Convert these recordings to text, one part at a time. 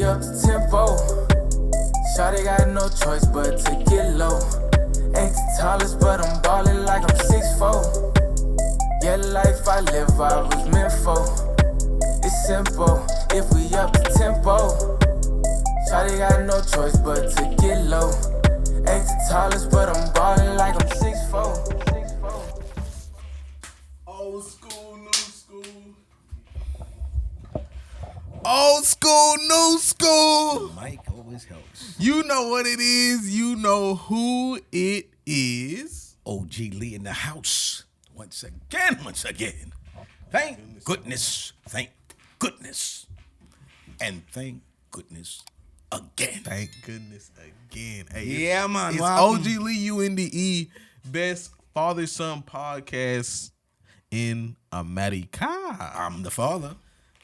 up the tempo. Shawty got no choice but to get low. Ain't the tallest, but I'm ballin' like I'm 6'4". Yeah, the life I live, I was meant for. It's simple, if we up the tempo. Shawty got no choice but to get low. Ain't the tallest, but I'm ballin' like I'm 6'4". Old school, new school. Old school, new school. Mike always helps. You know what it is. You know who it is. OG Lee in the house. Once again. Thank goodness. Thank goodness. And thank goodness again. Thank goodness again. Hey, Yeah, man. It's What OG happened? Lee UNDE, best father-son podcast in America. I'm the father.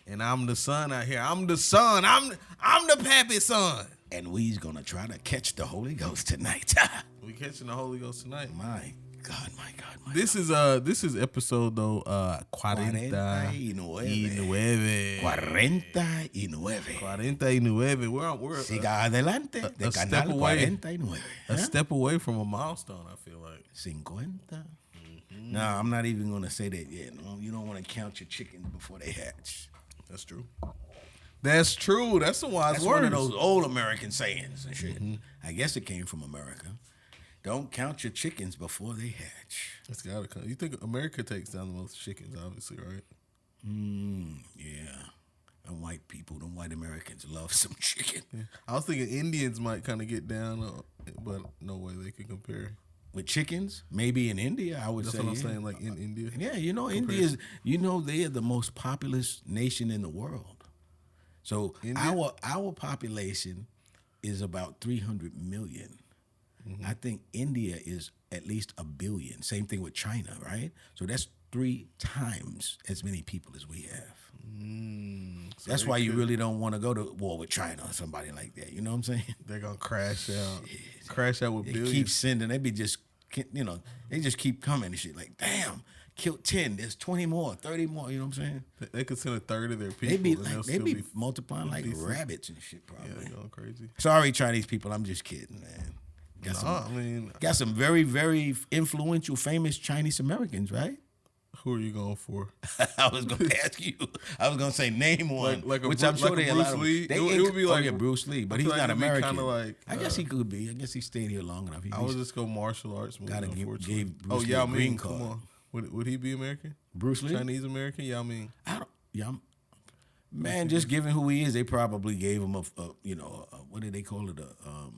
And I'm the son out here. I'm the son. I'm the pappy son. And we's gonna try to catch the Holy Ghost tonight. We catching the Holy Ghost tonight. My God, my God, my This is episode though 49. 49. We're Siga adelante de a step Canal away. 49. a step away from a milestone, I feel like. 50. No, I'm not even gonna say that yet. No, you don't want to count your chickens before they hatch. That's true. That's true. That's the wise That's words. one of those old American sayings and shit. I guess it came from America. Don't count your chickens before they hatch. It's gotta come. You think America takes down the most chickens, obviously, right? Yeah. And white people, them white Americans love some chicken. Yeah. I was thinking Indians might kind of get down, but no way they could compare. With chickens, maybe in India, I would That's say. what I'm saying, like in India. Yeah, you know, India is, they are the most populous nation in the world. So India? our population is about 300 million. I think India is at least 1 billion. Same thing with China, right? So that's 3 times as many people as we have. So That's why you really don't want to go to war with China or somebody like that. You know what I'm saying? They're gonna crash out. Crash out with They billions. keep sending. They be just, they just keep coming and shit. Like, damn, killed 10. There's 20 more, 30 more. You know what I'm saying? They could send a third of their people. They be and they'll like, they still be multiplying like decent. rabbits and shit. Yeah, Probably. they're going crazy. Sorry, Chinese people. I'm just kidding, man. Got some very, very influential, famous Chinese Americans, right? Who are you going for? I was going to ask you. I was going to say name one, Like a which Bru- I'm sure like a they a Bruce lot of. Lee? They It would be like Bruce Lee, but I he's feel not like it'd be American. kinda like, I guess he could be. I guess he stayed here long enough. I would just go martial arts movie. Gotta Unfortunately. give Bruce Lee Yao a Ming. green Come card. on. Would he be American? Bruce Lee? Chinese American? Yao Ming. I don't. Yeah, man. Just given who he is, they probably gave him a what did they call it? A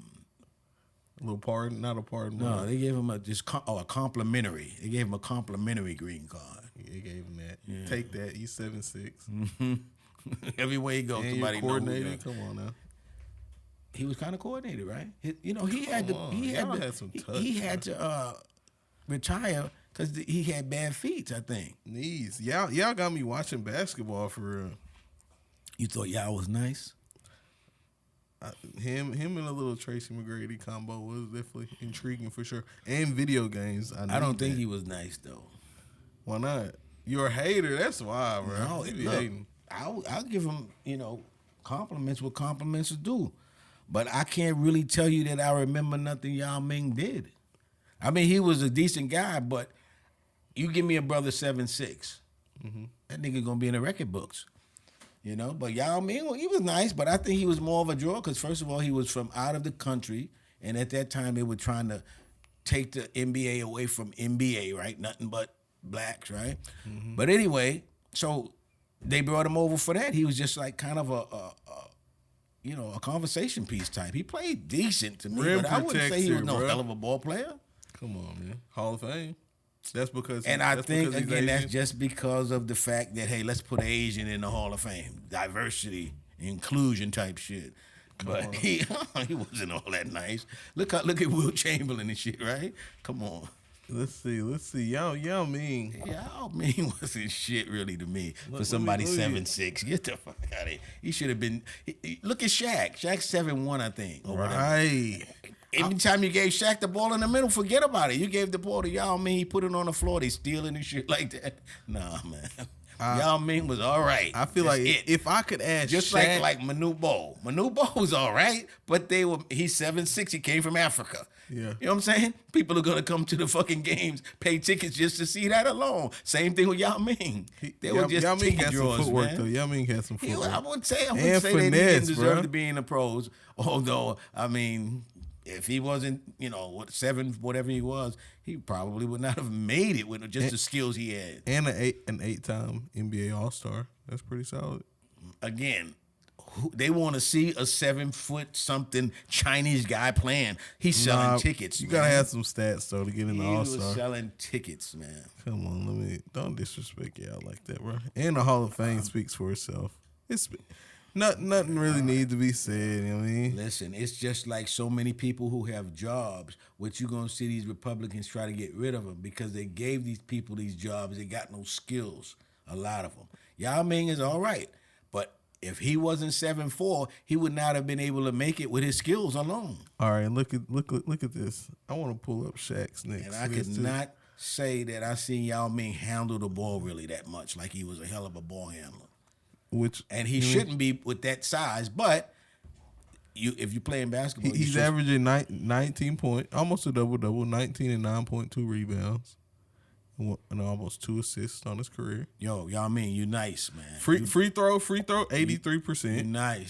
little pardon, not a pardon. No, but they gave him a complimentary. They gave him a complimentary green card. they gave him that. Take that. He's 7'6". Everywhere he goes, And somebody you're know who coordinated. he is. Come on now. He was kind of coordinated, right? He had Come on, to. y'all had some touch, he had to retire because he had bad feet. I think. Knees. Y'all got me watching basketball for real. You thought y'all was nice? Him and a little Tracy McGrady combo was definitely intriguing for sure. And video games. I don't think he was nice though. Why not? You're a hater. That's why, bro. No, You be look, hating. I'll give him, compliments what compliments are due. But I can't really tell you that I remember nothing Yao Ming did. I mean, he was a decent guy, but you give me a brother 7'6", that nigga gonna be in the record books. But Yao Ming, he was nice, but I think he was more of a draw because, first of all, he was from out of the country, and at that time they were trying to take the NBA away from NBA, right? Nothing but blacks, right? But anyway, so they brought him over for that. He was just like kind of a conversation piece type. He played decent to me, Rim but I wouldn't say he was protector, no bro. hell of a ball player. Come on, man. Hall of Fame. That's because. And I think, because he's again, that's Asian. just because of the fact that, hey, let's put an Asian in the Hall of Fame. Diversity, inclusion type shit. But he wasn't all that nice. Look at Will Chamberlain and shit, right? Come on. Let's see. Yao Ming. Yao Ming wasn't shit really to me for Look, somebody look at 7'6". Get the fuck out of here. He should have been. Look at Shaq. Shaq's 7'1", I think. Or whatever. Right. Every time you gave Shaq the ball in the middle, forget about it. You gave the ball to Yao Ming, he put it on the floor, they stealing and shit like that. Nah, man. Yao Ming was all right. I feel That's like it. if I could ask Just Shaq, like Manute Bol. Manute Bol was all right, but he's 7'6". He came from Africa. Yeah. You know what I'm saying? People are gonna come to the fucking games, pay tickets just to see that alone. Same thing with Yao Ming. They were just Yao Ming ticket had some drawers, footwork man. though. Yao Ming had some footwork. I wouldn't say And they didn't finesse, deserve bro. to be in the pros. Although, I mean, if he wasn't, 7, whatever he was, he probably would not have made it with just the skills he had. And an 8-time NBA All-Star. That's pretty solid. Again, they want to see a 7-foot-something Chinese guy playing. He's selling tickets. You man. gotta have some stats though to get in the He was All-Star. selling tickets, man. Come on, don't disrespect y'all like that, bro. And the Hall of Fame speaks for itself. It's nothing really needs to be said. You know what I mean? Listen, it's just like so many people who have jobs, which you're going to see these Republicans try to get rid of them because they gave these people these jobs. They got no skills, a lot of them. Yao Ming is all right, but if he wasn't 7'4", he would not have been able to make it with his skills alone. All right, look at this. I want to pull up Shaq's next. And I could not say that I seen Yao Ming handle the ball really that much, like he was a hell of a ball handler. And he shouldn't be with that size, but if you're playing basketball, he's averaging 19 points, almost a double-double, 19 and 9.2 rebounds, and almost 2 assists on his career. Yao Ming, you nice, man. Free throw, 83%.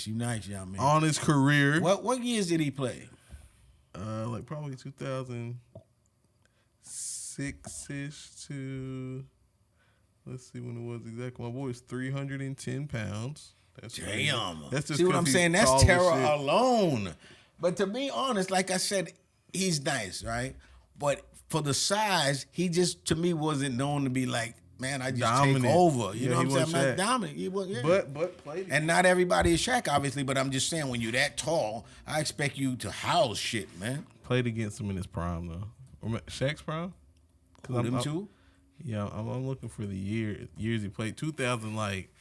You nice, Yao Ming. On his career. What years did he play? Like probably 2006-ish to... Let's see when it was exactly. My boy is 310 pounds. That's Damn. crazy. That's just see what I'm saying? That's tall as terror shit. alone. But to be honest, like I said, he's nice, right? But for the size, he just, to me, wasn't known to be like, man, I just Dominant. take over. You Yeah, know what he I'm saying? I'm wasn't not Shaq. dominant. He was, yeah. But played. And not everybody is Shaq, obviously, but I'm just saying, when you're that tall, I expect you to house shit, man. Played against him in his prime though. Shaq's prime. Who, them two? Yeah, I'm looking for the years he played. 2000, like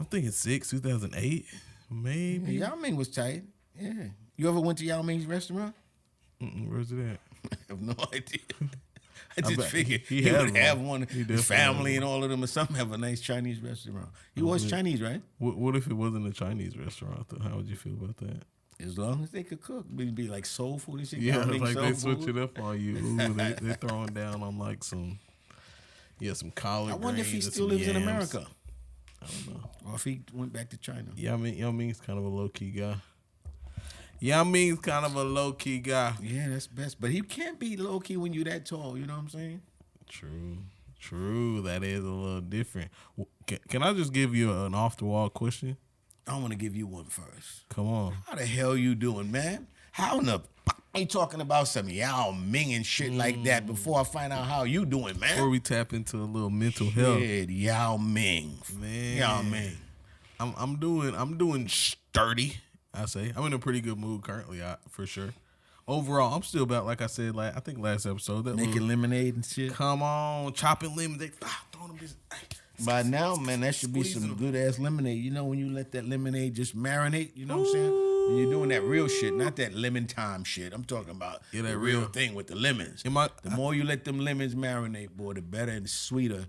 I'm thinking 2008, maybe. Yao Ming was tight. Yeah. You ever went to Yao Ming's restaurant? Where's it at? I have no idea. I I just bet figured he he had would have one. He His definitely family had and all of them or something have a nice Chinese restaurant. He was Chinese, right? What if it wasn't a Chinese restaurant though? How would you feel about that? As long as they could cook. It'd be like soul food and shit. Yeah, Yao Ming like soul they switch food. it up on you. Ooh, they're throwing down on like some collard I wonder if he greens and still some lives in yams. America. I don't know. Or if he went back to China. Yao Ming's kind of a low key guy. Yao Ming's kind of a low key guy. Yeah, that's best. But he can't be low key when you're that tall. You know what I'm saying? True. That is a little different. Can I just give you an off the wall question? I want to give you one first. Come on. How the hell you doing, man? How in the fuck ain't talking about some Yao Ming and shit like that before I find out how you doing, man? Before we tap into a little mental health, Shit, Yao Ming. man. Yao Ming. I'm doing sturdy. I say I'm in a pretty good mood currently, for sure. Overall, I'm still about, like I said, I think last episode, that Making little, lemonade and shit. come on, chopping lemons. They throwing them just. By now, man, that should be Squeezing some them. good ass lemonade. You know when you let that lemonade just marinate, you know what I'm saying? When you're doing that real shit, not that lemon time shit. I'm talking about Yeah, that the real real. thing with the lemons. Am I- The more you let them lemons marinate, boy, the better and sweeter,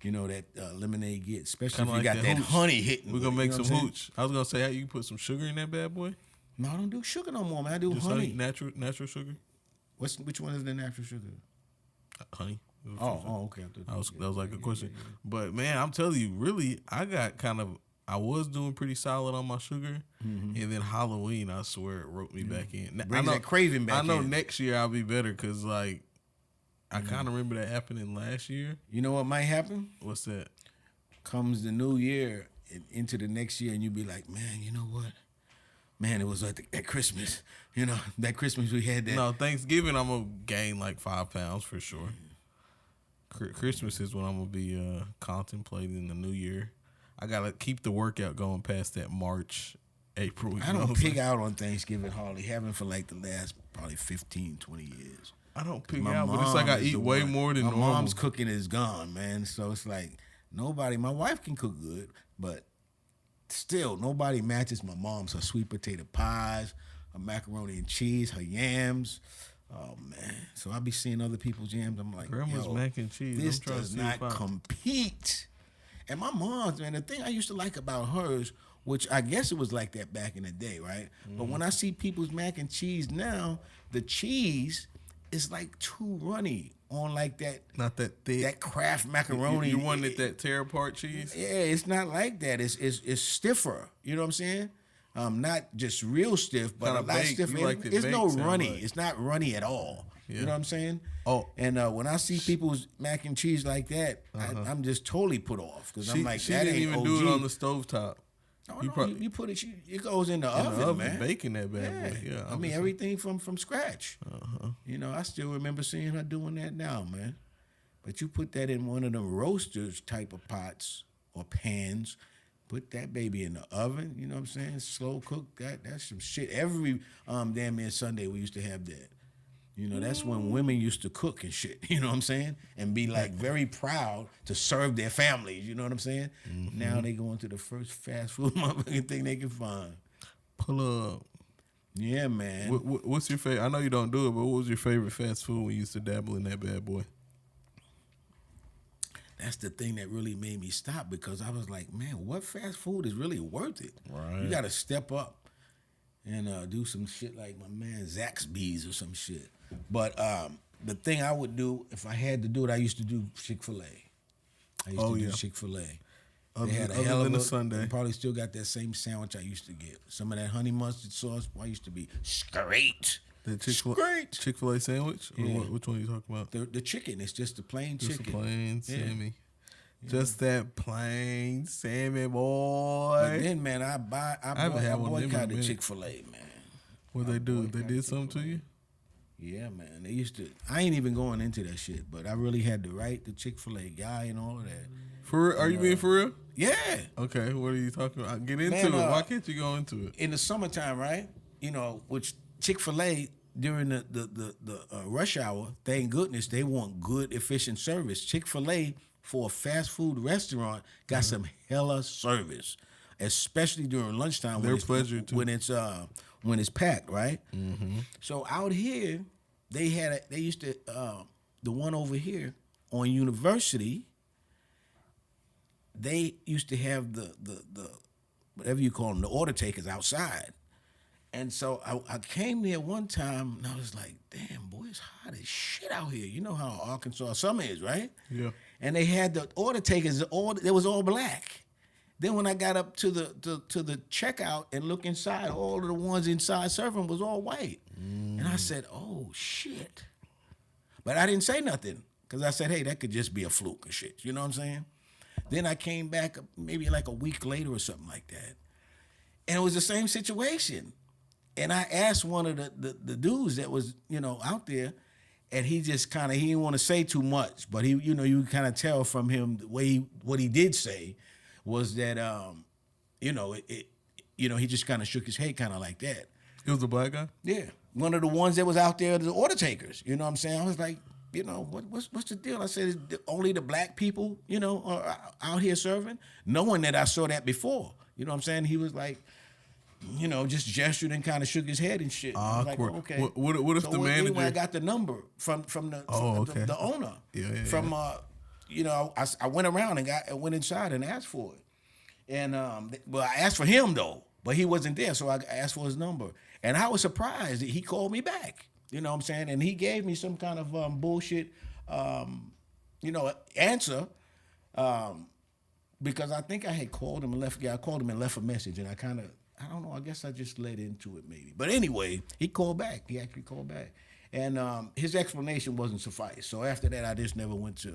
that lemonade gets. Especially Kinda if you like got that that hooch. honey hitting. We're with gonna it, make you know some what I'm saying? hooch. I was gonna say, how you put some sugar in that bad boy? No, I don't do sugar no more, man. I do Just honey. natural sugar. Which one is the natural sugar? Honey. Oh, okay. That was like a question. But man, I'm telling you, really, I was doing pretty solid on my sugar, and then Halloween, I swear, it roped me back in. Brings that craving back I know in. next year I'll be better because I kind of remember that happening last year. You know what might happen? What's that? Comes the new year and into the next year, and you be like, man, you know what? Man, it was like at Christmas. That Christmas we had that. No, Thanksgiving I'm gonna gain like 5 pounds for sure. Christmas is when I'm gonna be contemplating the new year. I gotta keep the workout going past that March, April. I don't pig out on Thanksgiving hardly. Haven't for like the last probably 15, 20 years. I don't pig My out, but it's like I mom is eat the way one. more than my normal. mom's cooking is gone, man. So it's like nobody. My wife can cook good, but still nobody matches my mom's. Her sweet potato pies, her macaroni and cheese, her yams. Oh man! So I be seeing other people's yams. I'm like, Grandma's yo, mac and cheese. This I'm trying does to see not if I- compete And my mom's, man, the thing I used to like about hers, which I guess it was like that back in the day, right? But when I see people's mac and cheese now, the cheese is like too runny on like that. Not that thick. That Kraft macaroni. You wanted that tear apart cheese? Yeah, it's not like that. It's stiffer. You know what I'm saying? Not just real stiff, but Kinda a lot baked. stiffer. You like it It's no baked, runny. sound like. It's not runny at all. Yeah. You know what I'm saying? Oh. And when I see people's mac and cheese like that, I'm just totally put off because I'm like, she that didn't ain't even OG. do it on the stovetop. No, You no, probably- you put it. It goes in the In oven, the oven, man. baking that bad Yeah. boy. Yeah, I mean obviously. everything from scratch. You know, I still remember seeing her doing that now, man. But you put that in one of them roasters type of pots or pans, put that baby in the oven. You know what I'm saying? Slow cook that. That's some shit. Every damn near Sunday we used to have that. You know, that's when women used to cook and shit. You know what I'm saying? And be like very proud to serve their families. You know what I'm saying? Now they go into the first fast food motherfucking thing they can find. Pull up. Yeah, man. What's your favorite? I know you don't do it, but what was your favorite fast food when you used to dabble in that bad boy? That's the thing that really made me stop because I was like, man, what fast food is really worth it? Right. You got to step up and do some shit like my man Zaxby's or some shit. But the thing I would do if I had to do it, I used to do Chick-fil-A. I used to do Chick-fil-A. They had a hell of a Sunday. They probably still got that same sandwich I used to get. Some of that honey mustard sauce. I used to be straight. The Chick-fil-A sandwich? Or Yeah. which one are you talking about? The chicken. It's just the plain Just chicken. a plain Yeah. Sammy. Just that plain Sammy, boy. But then, man, I haven't had one of them in a boycotted minute. Chick-fil-A, man. What they do? They did something to you? Yeah, man. They used to. I ain't even going into that shit, but I really had to write the Chick-fil-A guy and all of that. For real? Are you being for real? Yeah. Okay, what are you talking about? Get into Man, it. Why can't you go into it? In the summertime, right? You know, which Chick-fil-A during the rush hour, thank goodness they want good, efficient service. Chick-fil-A for a fast food restaurant got some hella service, especially during lunchtime. Their pleasure, too. When it's packed, right? So out here, they used to the one over here on University. They used to have the whatever you call them, the order takers outside. And so I came there one time and I was like, damn, boy, it's hot as shit out here. You know how Arkansas summer is, right? Yeah. And they had the order takers, it was all black. Then when I got up to the checkout and look inside, all of the ones inside serving was all white. And I said, oh, shit. But I didn't say nothing because I said, hey, that could just be a fluke and shit. You know what I'm saying? Then I came back maybe like a week later or something like that. And it was the same situation. And I asked one of the dudes that was, you know, out there, and he just kind of, he didn't want to say too much, but he, you know, you kind of tell from him the way what he did say was that, you know, he just kind of shook his head kind of like that. It was a black guy? Yeah. One of the ones that was out there, the order takers, you know what I'm saying? I was like, you know, what's the deal? I said, only the black people, you know, are out here serving, knowing that I saw that before. You know what I'm saying? He was like, you know, just gestured and kind of shook his head and shit. I was like, Awkward. oh, okay. What if the manager? Anyway, I got the number from the the owner. Yeah. From you know, I went around and went inside and asked for it, and well, I asked for him though, but he wasn't there, so I asked for his number, and I was surprised that he called me back. You know what I'm saying? And he gave me some kind of bullshit, you know, answer. Because I think I had called him and left. Yeah, I called him and left a message, and I don't know. I guess I just led into it maybe. But anyway, he called back. He actually called back, and his explanation wasn't suffice. So after that, I just never went to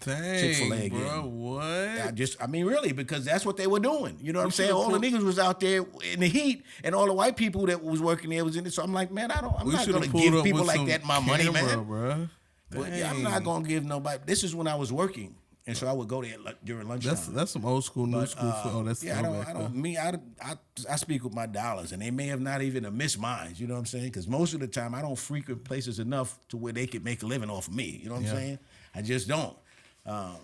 Chick-fil-A again. Bro, what? I mean, really, because that's what they were doing. You know what I'm saying? All the niggas was out there in the heat, and all the white people that was working there was in it. So I'm like, man, I'm not gonna give people like that my money, man. Bro. But yeah, I'm not gonna give nobody. This is when I was working. And so I would go there during lunchtime. That's some old school, new school. That's yeah. I speak with my dollars, and they may have not even missed mine. You know what I'm saying? Because most of the time I don't frequent places enough to where they could make a living off of me. You know what I'm saying? I just don't.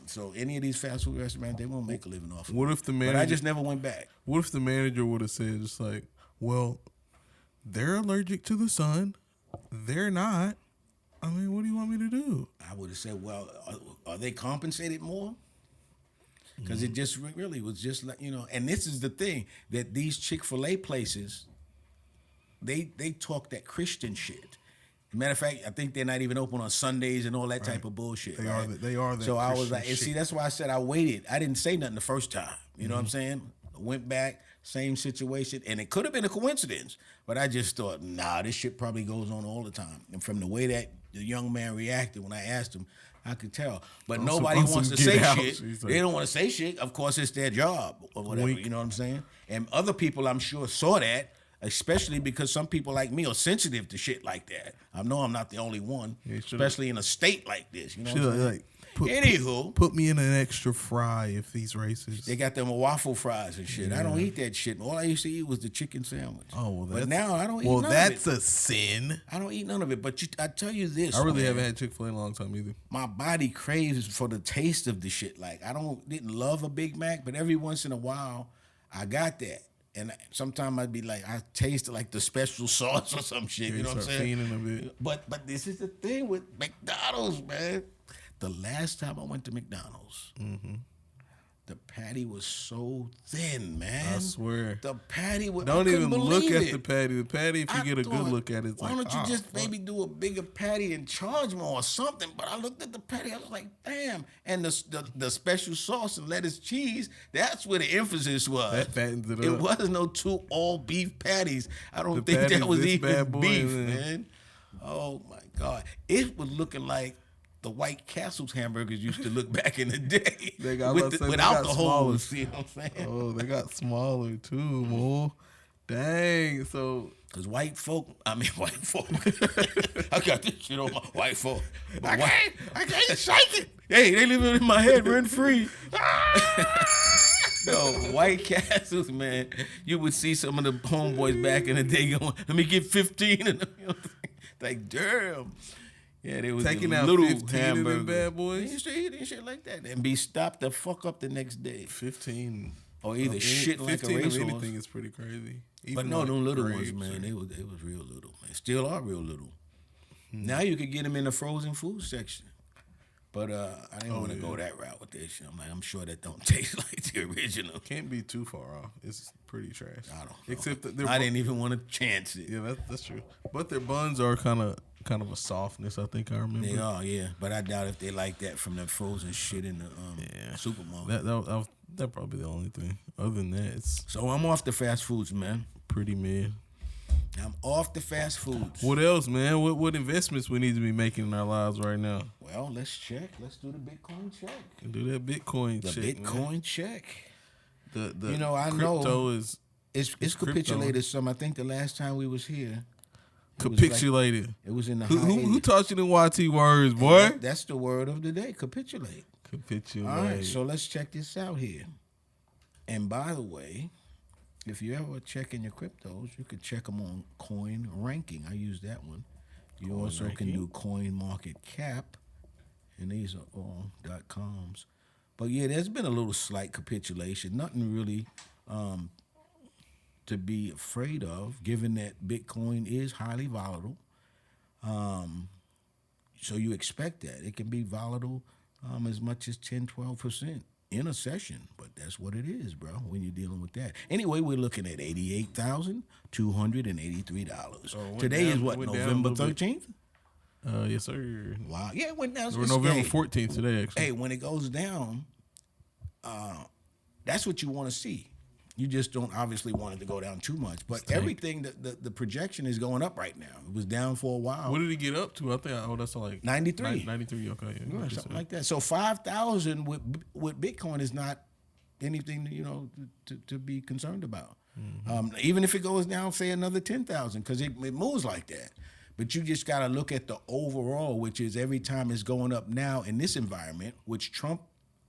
So any of these fast food restaurants, they won't make a living off of me. What if the manager? But I just never went back. What if the manager would have said just like, well, they're allergic to the sun, they're not. I mean, what do you want me to do? I would have said, well, are they compensated more? because it just really was just like, and this is the thing, that these Chick-fil-A places, they talk that Christian shit. Matter of fact, I think they're not even open on Sundays and all that type of bullshit. They are that So I was Christian like, and see, shit. that's why I said I waited. I didn't say nothing the first time. You know what I'm saying? I went back, same situation, and it could have been a coincidence, but I just thought, nah, this shit probably goes on all the time. And from the way that the young man reacted when I asked him, I could tell. But nobody wants to say shit. They don't want to say shit. Of course, it's their job or whatever. Wink. You know what I'm saying? And other people, I'm sure, saw that. Especially because some people like me are sensitive to shit like that. I know I'm not the only one, especially in a state like this. You know what I'm saying? Anywho, put me in an extra fry if he's racist. they got them waffle fries and shit. I don't eat that shit. All I used to eat was the chicken sandwich. Oh, well, but now I don't eat none of it. Well, that's a sin. I don't eat none of it. But I tell you this, I really man, haven't had Chick-fil-A in a long time either. my body craves for the taste of the shit. Like, didn't love a Big Mac, but every once in a while, I got that. And sometimes I'd be like, I taste like the special sauce or some shit. You know what I'm saying? Fiending a bit. But this is the thing with McDonald's, man. The last time I went to McDonald's, the patty was so thin, man. I swear. The patty was. Don't even look at it. the patty. The patty, if you I get a good thought, look at it, it's why like, don't you just maybe do a bigger patty and charge more or something? But I looked at the patty, I was like, damn. And the special sauce and lettuce cheese, that's where the emphasis was. That fattens it It up. wasn't no 2 all beef patties. I don't The think that patties, was this even bad boy, beef, man. man. Oh my God. It was looking like the White Castle's hamburgers used to look back in the day. They got- without the holes. smaller. You know what I'm saying? Oh, they got smaller too, more. Dang. So Because white folk. I got this shit on my white folk. I can't shake it. Hey, they living in my head rent free. No, White Castles, man. You would see some of the homeboys back in the day going, let me get 15 of them. You know, like, damn. Yeah, they was taking the out little 15 of hamburgers. them bad They boys. used to eat and shit like that and be stopped the fuck up the next day. 15. Or either shit like a 15 of racehorse. anything is pretty crazy. But Even no, like them little grapes ones, man, or- they was real little, man. Still are real little. Now you could get them in the frozen food section. But I didn't want to go that route with this shit. I'm sure that don't taste like the original. Can't be too far off. It's pretty trash. I don't know. Except that they're I didn't even want to chance it. Yeah, that's true. But their buns are kind of a softness. I think I remember. They are, yeah. But I doubt if they like that from the frozen shit in the supermarket. That probably the only thing. Other than that, it's So I'm off the fast foods, man. pretty mid. I'm off the fast foods. What else, man? What investments we need to be making in our lives right now? Well, let's check. Let's do the Bitcoin check. And do that Bitcoin The check, Bitcoin man. check. The You know, I crypto know is It's crypto. capitulated some. I think the last time we was here, capitulated. it was in the Who high 80s. taught you the YT words, boy? That's the word of the day, capitulate. Capitulate. All right, so let's check this out here. And by the way, if you ever check in your cryptos, you could check them on Coin Ranking. I use that one. You also can do Coin Market Cap, and these are all .coms. But yeah, there's been a little slight capitulation. Nothing really to be afraid of, given that Bitcoin is highly volatile. So you expect that. It can be volatile as much as 10, 12% in a session. But that's what it is, bro, when you're dealing with that. Anyway, we're looking at $88,283. Today is what, November 13th? Yes, sir. Wow. Yeah, it went down. We're November 14th today, actually. Hey, when it goes down, that's what you want to see. You just don't obviously want it to go down too much. But everything, the projection is going up right now. It was down for a while. What did he get up to? I think, that's like 93. 93, okay. Yeah, Yeah, something like that. So 5,000 with Bitcoin is not anything, to be concerned about. Mm-hmm. Even if it goes down, say another 10,000, because it moves like that. But you just got to look at the overall, which is every time it's going up now in this environment, which Trump,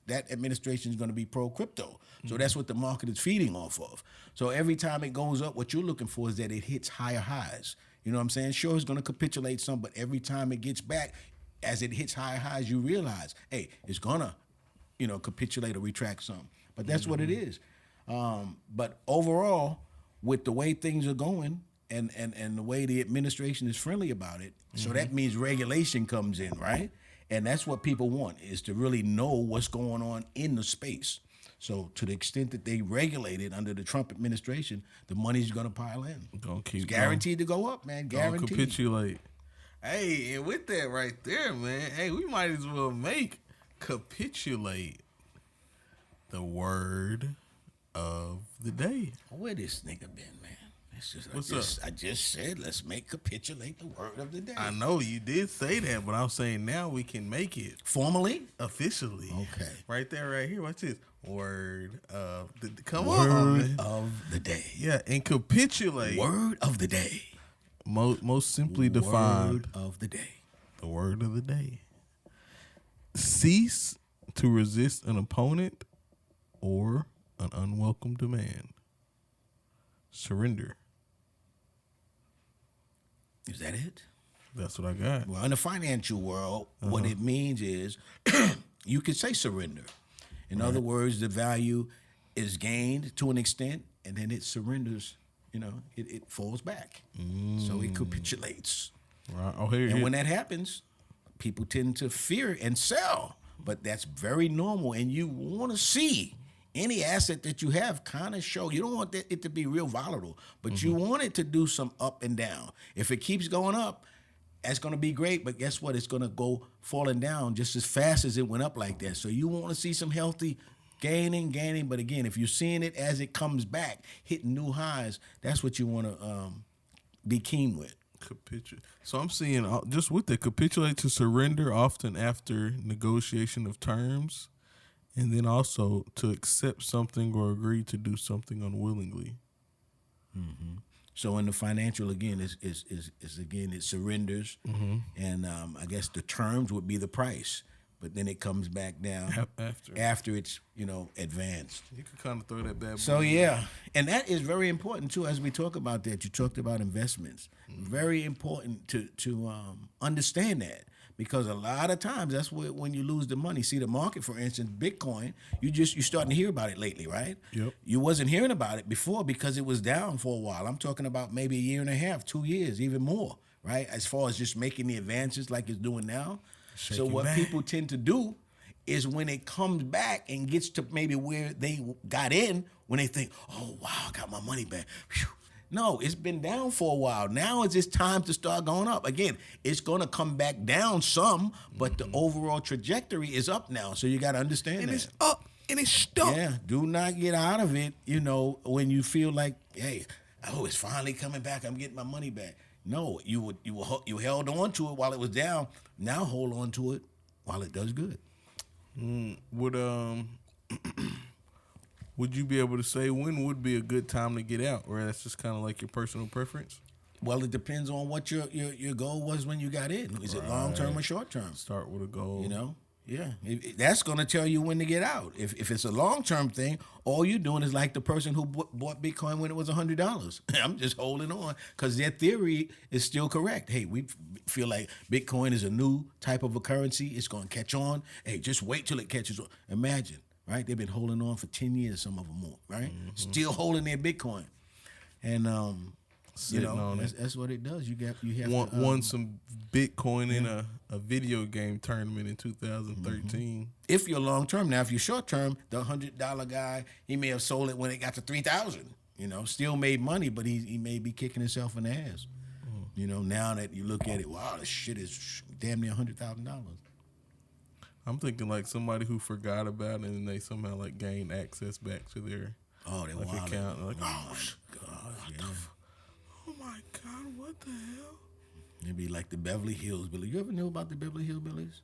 that administration is going to be pro-crypto. So that's what the market is feeding off of. So every time it goes up, what you're looking for is that it hits higher highs. You know what I'm saying? Sure, it's going to capitulate some, but every time it gets back, as it hits higher highs, you realize, hey, it's going to, capitulate or retract some. But that's what it is. But overall, with the way things are going and the way the administration is friendly about it, so that means regulation comes in, right? And that's what people want, is to really know what's going on in the space. So to the extent that they regulate it under the Trump administration, the money's going to pile in. Gonna keep It's guaranteed to go up, man. Gonna Guaranteed. capitulate. Hey, and with that right there, man, hey, we might as well make capitulate the word of the day. Where this nigga been, man? What's up? I just said let's make capitulate the word of the day. I know you did say that, but I'm saying now we can make it Formally? officially. Okay. Right there, right here. Watch this. Word of the come Word on, man. of the day. Yeah, and capitulate. Word of the day. Most simply defined. Word of the day. The word of the day. Cease to resist an opponent or an unwelcome demand. Surrender. Is that it? That's what I got. Well, in the financial world, what it means is you could say surrender. In other words, the value is gained to an extent, and then it surrenders. You know, it falls back. So it capitulates. Right. Oh, here. And when that happens, people tend to fear and sell. But that's very normal. And you want to see any asset that you have kind of show. You don't want it to be real volatile, but you want it to do some up and down. If it keeps going up, that's going to be great. But guess what? It's going to go falling down just as fast as it went up like that. So you want to see some healthy gaining. But again, if you're seeing it as it comes back, hitting new highs, that's what you want to be keen with. So I'm seeing just with the capitulate to surrender often after negotiation of terms, and then also to accept something or agree to do something unwillingly. Mm-hmm. So in the financial, again, it surrenders, and I guess the terms would be the price, but then it comes back down after it's advanced. You could kind of throw that bad. So yeah, and that is very important too. As we talk about that, you talked about investments. Very important to understand that. Because a lot of times that's when you lose the money. See, the market, for instance, Bitcoin, you're starting to hear about it lately, right? Yep. You wasn't hearing about it before because it was down for a while. I'm talking about maybe a year and a half, 2 years, even more, right? As far as just making the advances like it's doing now. So what people tend to do is when it comes back and gets to maybe where they got in, when they think, oh, wow, I got my money back. Whew. No, it's been down for a while. Now it's just time to start going up. Again, it's going to come back down some, but the overall trajectory is up now. So you got to understand and that. It's up and it's stuck. Yeah, do not get out of it, when you feel like, hey, it's finally coming back. I'm getting my money back. No, you held on to it while it was down. Now hold on to it while it does good. Would you be able to say when would be a good time to get out, or that's just kind of like your personal preference? Well, it depends on what your goal was when you got in. Is it long term or short term? Start with a goal. Yeah. That's going to tell you when to get out. If it's a long term thing, all you're doing is like the person who bought Bitcoin when it was $100. I'm just holding on because their theory is still correct. Hey, we feel like Bitcoin is a new type of a currency. It's going to catch on. Hey, just wait till it catches on. Imagine. Right, they've been holding on for 10 years, some of them more. Right, still holding their Bitcoin, and that's what it does. You have won some Bitcoin in a video game tournament in 2013. If you're long term, now if you're short term, the $100 guy, he may have sold it when it got to 3,000. Still made money, but he may be kicking himself in the ass. Now that you look at it, wow, this shit is damn near $100,000. I'm thinking like somebody who forgot about it and they somehow like gained access back to their account. Like, oh my God, what the hell? It'd be like the Beverly Hills Billies. You ever know about the Beverly Hills Billies?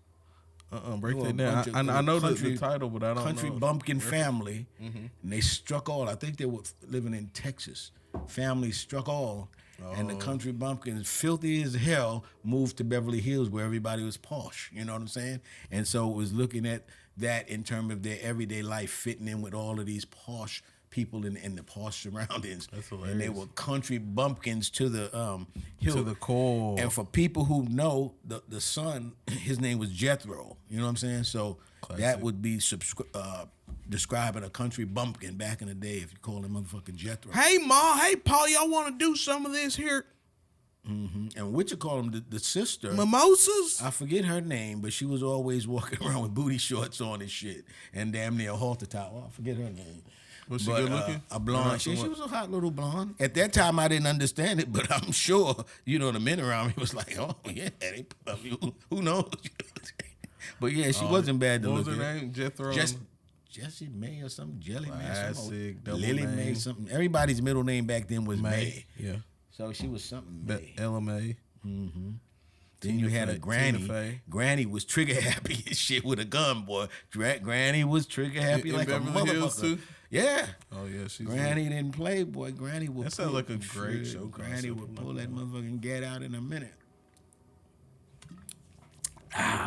Break that down. I know the title, but I don't know. Country bumpkin family, and they struck all. I think they were living in Texas. Family struck all. And the country bumpkins, filthy as hell, moved to Beverly Hills where everybody was posh. You know what I'm saying? And so it was looking at that in terms of their everyday life fitting in with all of these posh people in the posh surroundings. That's hilarious. And they were country bumpkins to the hill. To the core. And for people who know, the son, his name was Jethro. You know what I'm saying? So classic. That would be describing a country bumpkin back in the day if you call him motherfucking Jethro. Hey, Ma. Hey, Paul. Y'all want to do some of this here? And what you call them, the sister. Mimosas. I forget her name, but she was always walking around with booty shorts on and shit, and damn near a halter top. Oh, I forget her name. Was she good looking? A blonde. She was a hot little blonde. At that time, I didn't understand it, but I'm sure, the men around me was like, oh, yeah, they love you. Who knows? But yeah, she wasn't bad to look at. What was her name? Jethro? Jessie May or something. Jelly May. Classic. Lily May something. Everybody's middle name back then was May. Yeah. So she was something May. LMA. Then you had a Granny. Granny was trigger happy and shit with a gun, boy. Granny was trigger happy In like a Beverly Hills, motherfucker. too? Yeah. Oh yeah, she's Granny didn't play, boy. Granny would. That sounds like a great show. Granny would pull that motherfucking gat out in a minute.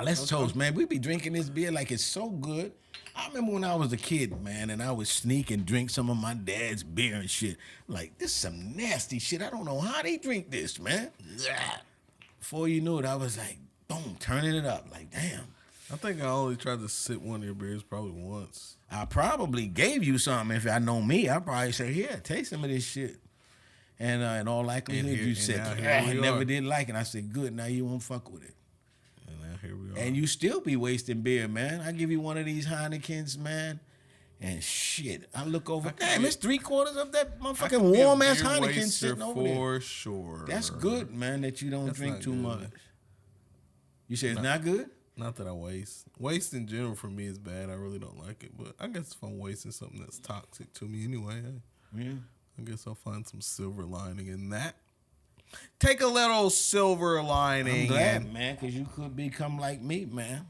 Let's toast, man. We be drinking this beer like it's so good. I remember when I was a kid, man, and I would sneak and drink some of my dad's beer and shit. Like, this is some nasty shit. I don't know how they drink this, man. Before you knew it, I was like, boom, turning it up. Like, damn. I think I only tried to sip one of your beers probably once. I probably gave you something. If I know me, I'd probably say, here, taste some of this shit. And in all likelihood, you said, I never did like it. I said, good, now you won't fuck with it. And now here we are. And you still be wasting beer, man. I give you one of these Heinekens, man. And shit, I look over. Damn, it's 3/4 of that motherfucking warm ass Heineken sitting over there. For sure. That's good, man, that you don't drink too much. You say it's not good? Not that I waste. Waste in general for me is bad. I really don't like it. But I guess if I'm wasting something that's toxic to me anyway, I guess I'll find some silver lining in that. Take a little silver lining. I'm glad, man, because you could become like me, man,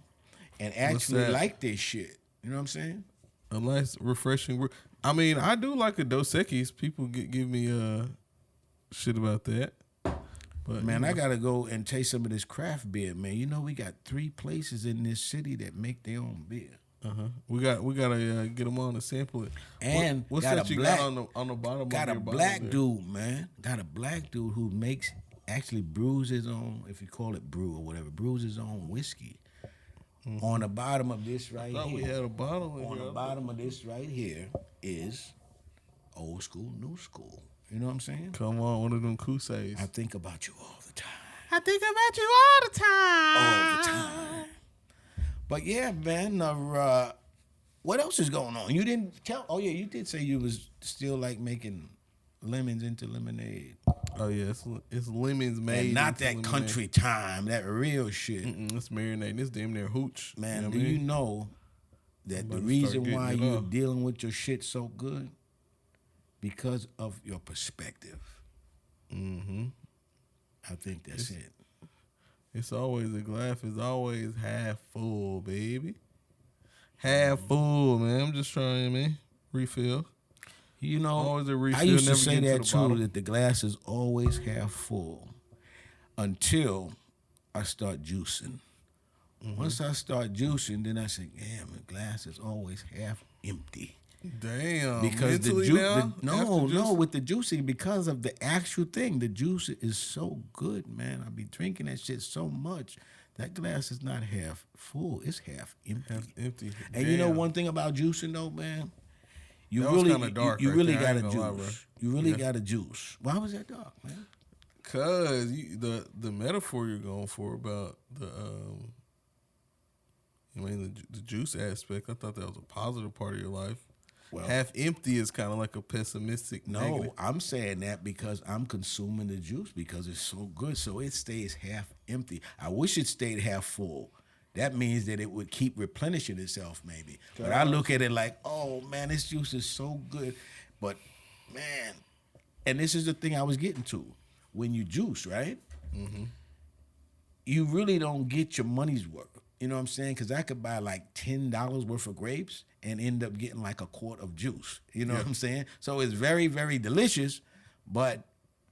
and actually like this shit. You know what I'm saying? A nice, refreshing. I mean, I do like a Dos Equis. People give me shit about that. But man, I gotta go and taste some of this craft beer, man. You know, we got 3 places in this city that make their own beer. We gotta get them on to sample it. And what's that you got on the bottom? Got of a your black bottle dude, man. Got a black dude who actually brews his own, if you call it brew or whatever, brews his own whiskey. On the bottom of this right here. We had a bottle. On the bottom of this right here is old school, new school. You know what I'm saying? Come on, one of them Kuseis. I think about you all the time. I think about you all the time. All the time. But yeah, man, what else is going on? You didn't tell. Oh yeah, you did say you was still like making lemons into lemonade. Oh yeah, it's lemons made. And not that country time, that real shit. It's marinating. It's damn near hooch. Man, do you know that the reason why you're dealing with your shit so good? Because of your perspective. I think that's it. It's always, the glass is always half full, baby. Half full, man. I'm just trying, man. Refill. You know, always a refill, I used to never say get to that the too, bottom. that the glass is always half full until I start juicing. Once I start juicing, then I say, damn, the glass is always half empty. Damn. Because the mentally now? no, with the juicing, because of the actual thing, the juice is so good, man. I be drinking that shit so much. That glass is not half full; it's half empty. Half empty. And you know one thing about juicing, though, man, you That was really, kinda dark you right really there, I got to ain't gonna lie, bro. juice. You really got to juice. Why was that dark, man? Cause the metaphor you're going for about the the juice aspect, I thought that was a positive part of your life. Well, half empty is kind of like a pessimistic. No, negative. I'm saying that because I'm consuming the juice because it's so good, so it stays half empty. I wish it stayed half full. That means that it would keep replenishing itself, maybe. But I look at it like, oh man, this juice is so good. But man, and this is the thing I was getting to. When you juice, right? You really don't get your money's worth. You know what I'm saying? Because I could buy like $10 worth of grapes and end up getting like a quart of juice. You know what I'm saying? So it's very, very delicious, but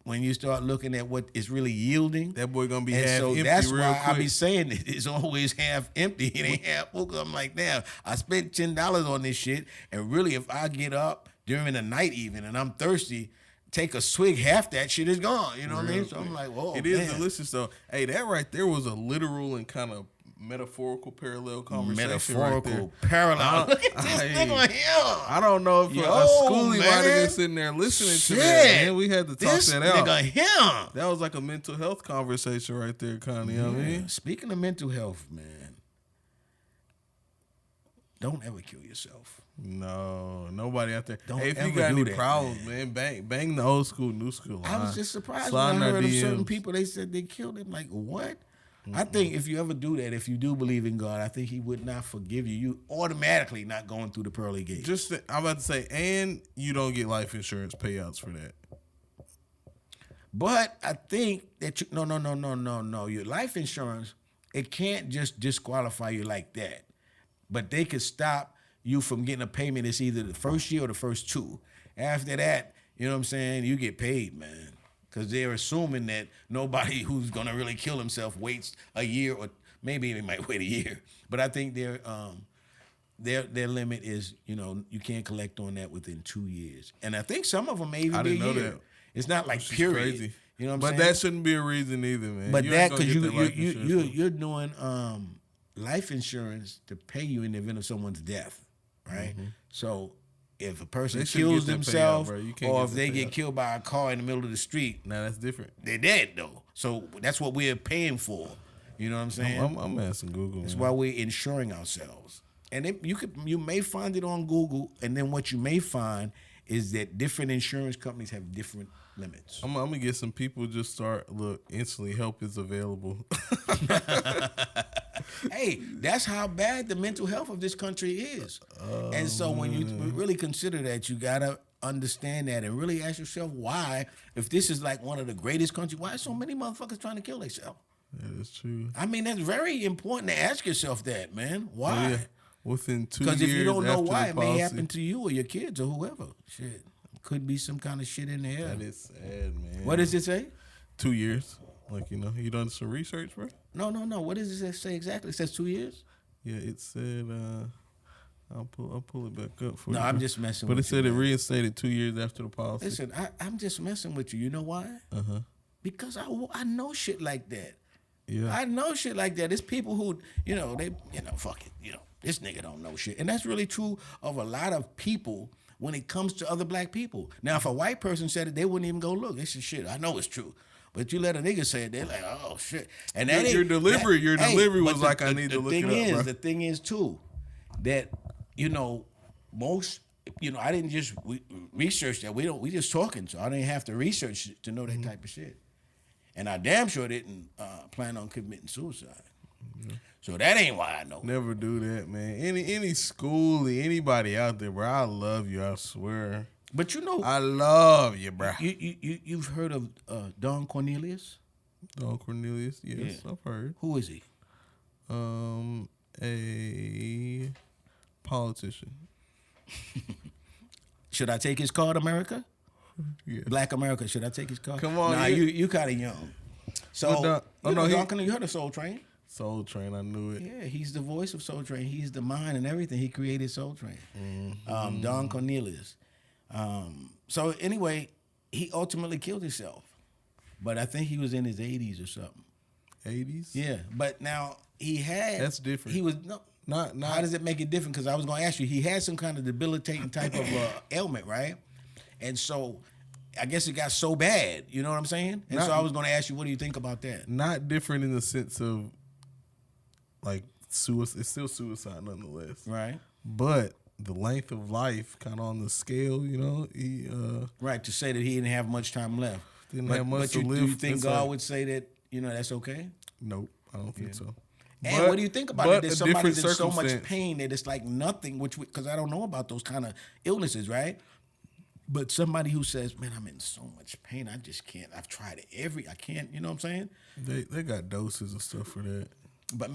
when you start looking at what it's really yielding, that boy gonna be and half so empty. that's real why quick. I be saying it's always half empty. It ain't half full. 'Cause I'm like, damn, I spent $10 on this shit, and really, if I get up during the night even and I'm thirsty, take a swig, half that shit is gone. You know what I mean? So I'm like, whoa, it is delicious though. Hey, that right there was a literal and kind of metaphorical parallel conversation. Metaphorical right parallel. Look at this nigga here. I don't know if Yo, a schoolie might have man. been sitting there listening Shit. to that. Man, we had to talk This that out. nigga here. That was like a mental health conversation right there, Connie. You know what I mean? Speaking of mental health, man, don't ever kill yourself. No, nobody out there. Don't Hey, if ever you got do any that, problems, man, bang the old school, new school line. I was just surprised Slide when in I our heard of certain DMs. people. They said they killed him. Like, what? I think if you ever do that, if you do believe in God, I think He would not forgive you. You automatically not going through the pearly gate. I'm about to say, and you don't get life insurance payouts for that. But I think that no. Your life insurance, it can't just disqualify you like that. But they could stop you from getting a payment. It's either the first year or the first two. After that, you know what I'm saying, you get paid, man. Because they're assuming that nobody who's going to really kill himself waits a year, or maybe they might wait a year. But I think their limit is, you can't collect on that within 2 years. And I think some of them may even be a year. That. It's not like period. Crazy. You know what I'm but saying? But that shouldn't be a reason either, man. But you that ain't gonna because get that life insurance. you're doing life insurance to pay you in the event of someone's death, right? Mm-hmm. So if a person kills themselves, or if they get killed by a car in the middle of the street, now that's different. They're dead though. So that's what we're paying for. You know what I'm saying? I'm asking Google. That's why we're insuring ourselves. And you may find it on Google, and then what you may find is that different insurance companies have different limits. I'm gonna get some people just instantly help is available. Hey, that's how bad the mental health of this country is. And so when you really consider that, you gotta understand that and really ask yourself why, if this is like one of the greatest countries, why so many motherfuckers trying to kill themselves? That is true. I mean, that's very important to ask yourself that, man. Why? Yeah. Within 2 years, because if you don't know why, it may policy, happen to you or your kids or whoever. Shit, could be some kind of shit in there. That is sad, man. What does it say? 2 years. Like, you done some research, bro? No. What does it say exactly? It says 2 years? Yeah, it said, I'll pull it back up for you. No, I'm just messing with you. But it said man. It reinstated 2 years after the policy. Listen, I'm just messing with you. You know why? Uh-huh. Because I know shit like that. Yeah. I know shit like that. It's people who, fuck it. This nigga don't know shit. And that's really true of a lot of people when it comes to other black people. Now, if a white person said it, they wouldn't even go look. This is shit. I know it's true. But you let a nigga say it, they're like, oh, shit. And that your delivery was like, I need to look it up, bro. The thing is, too, that, most, I didn't just research that. We just talking, so I didn't have to research to know that type of shit. And I damn sure didn't plan on committing suicide. Mm-hmm. So that ain't why I know. Never do that, man. Any schoolie, anybody out there, bro, I love you, I swear. But I love you, bro. You've heard of Don Cornelius? Don Cornelius, yes, yeah. I've heard. Who is he? A politician. Should I take his card, America? Yeah. Black America, should I take his card? Come on. Nah, you kind of young. So, you heard of Soul Train? Soul Train, I knew it. Yeah, he's the voice of Soul Train. He's the mind and everything. He created Soul Train. Mm-hmm. Don Cornelius. So anyway, he ultimately killed himself. But I think he was in his 80s or something. 80s? Yeah, but now he had... That's different. He was... Not. How does it make it different? Because I was going to ask you, he had some kind of debilitating type of ailment, right? And so I guess it got so bad, you know what I'm saying? And so I was going to ask you, what do you think about that? Not different in the sense of, like, suicide. It's still suicide nonetheless. Right. But the length of life kind of on the scale, he... right, to say that he didn't have much time left. Didn't have much to live. Do you think God would say that, that's okay? Nope, I don't think so. And what do you think about it? That somebody's in so much pain that it's like nothing, because I don't know about those kind of illnesses, right? But somebody who says, man, I'm in so much pain, I just can't. I've tried it I can't, you know what I'm saying? They got doses and stuff for that. But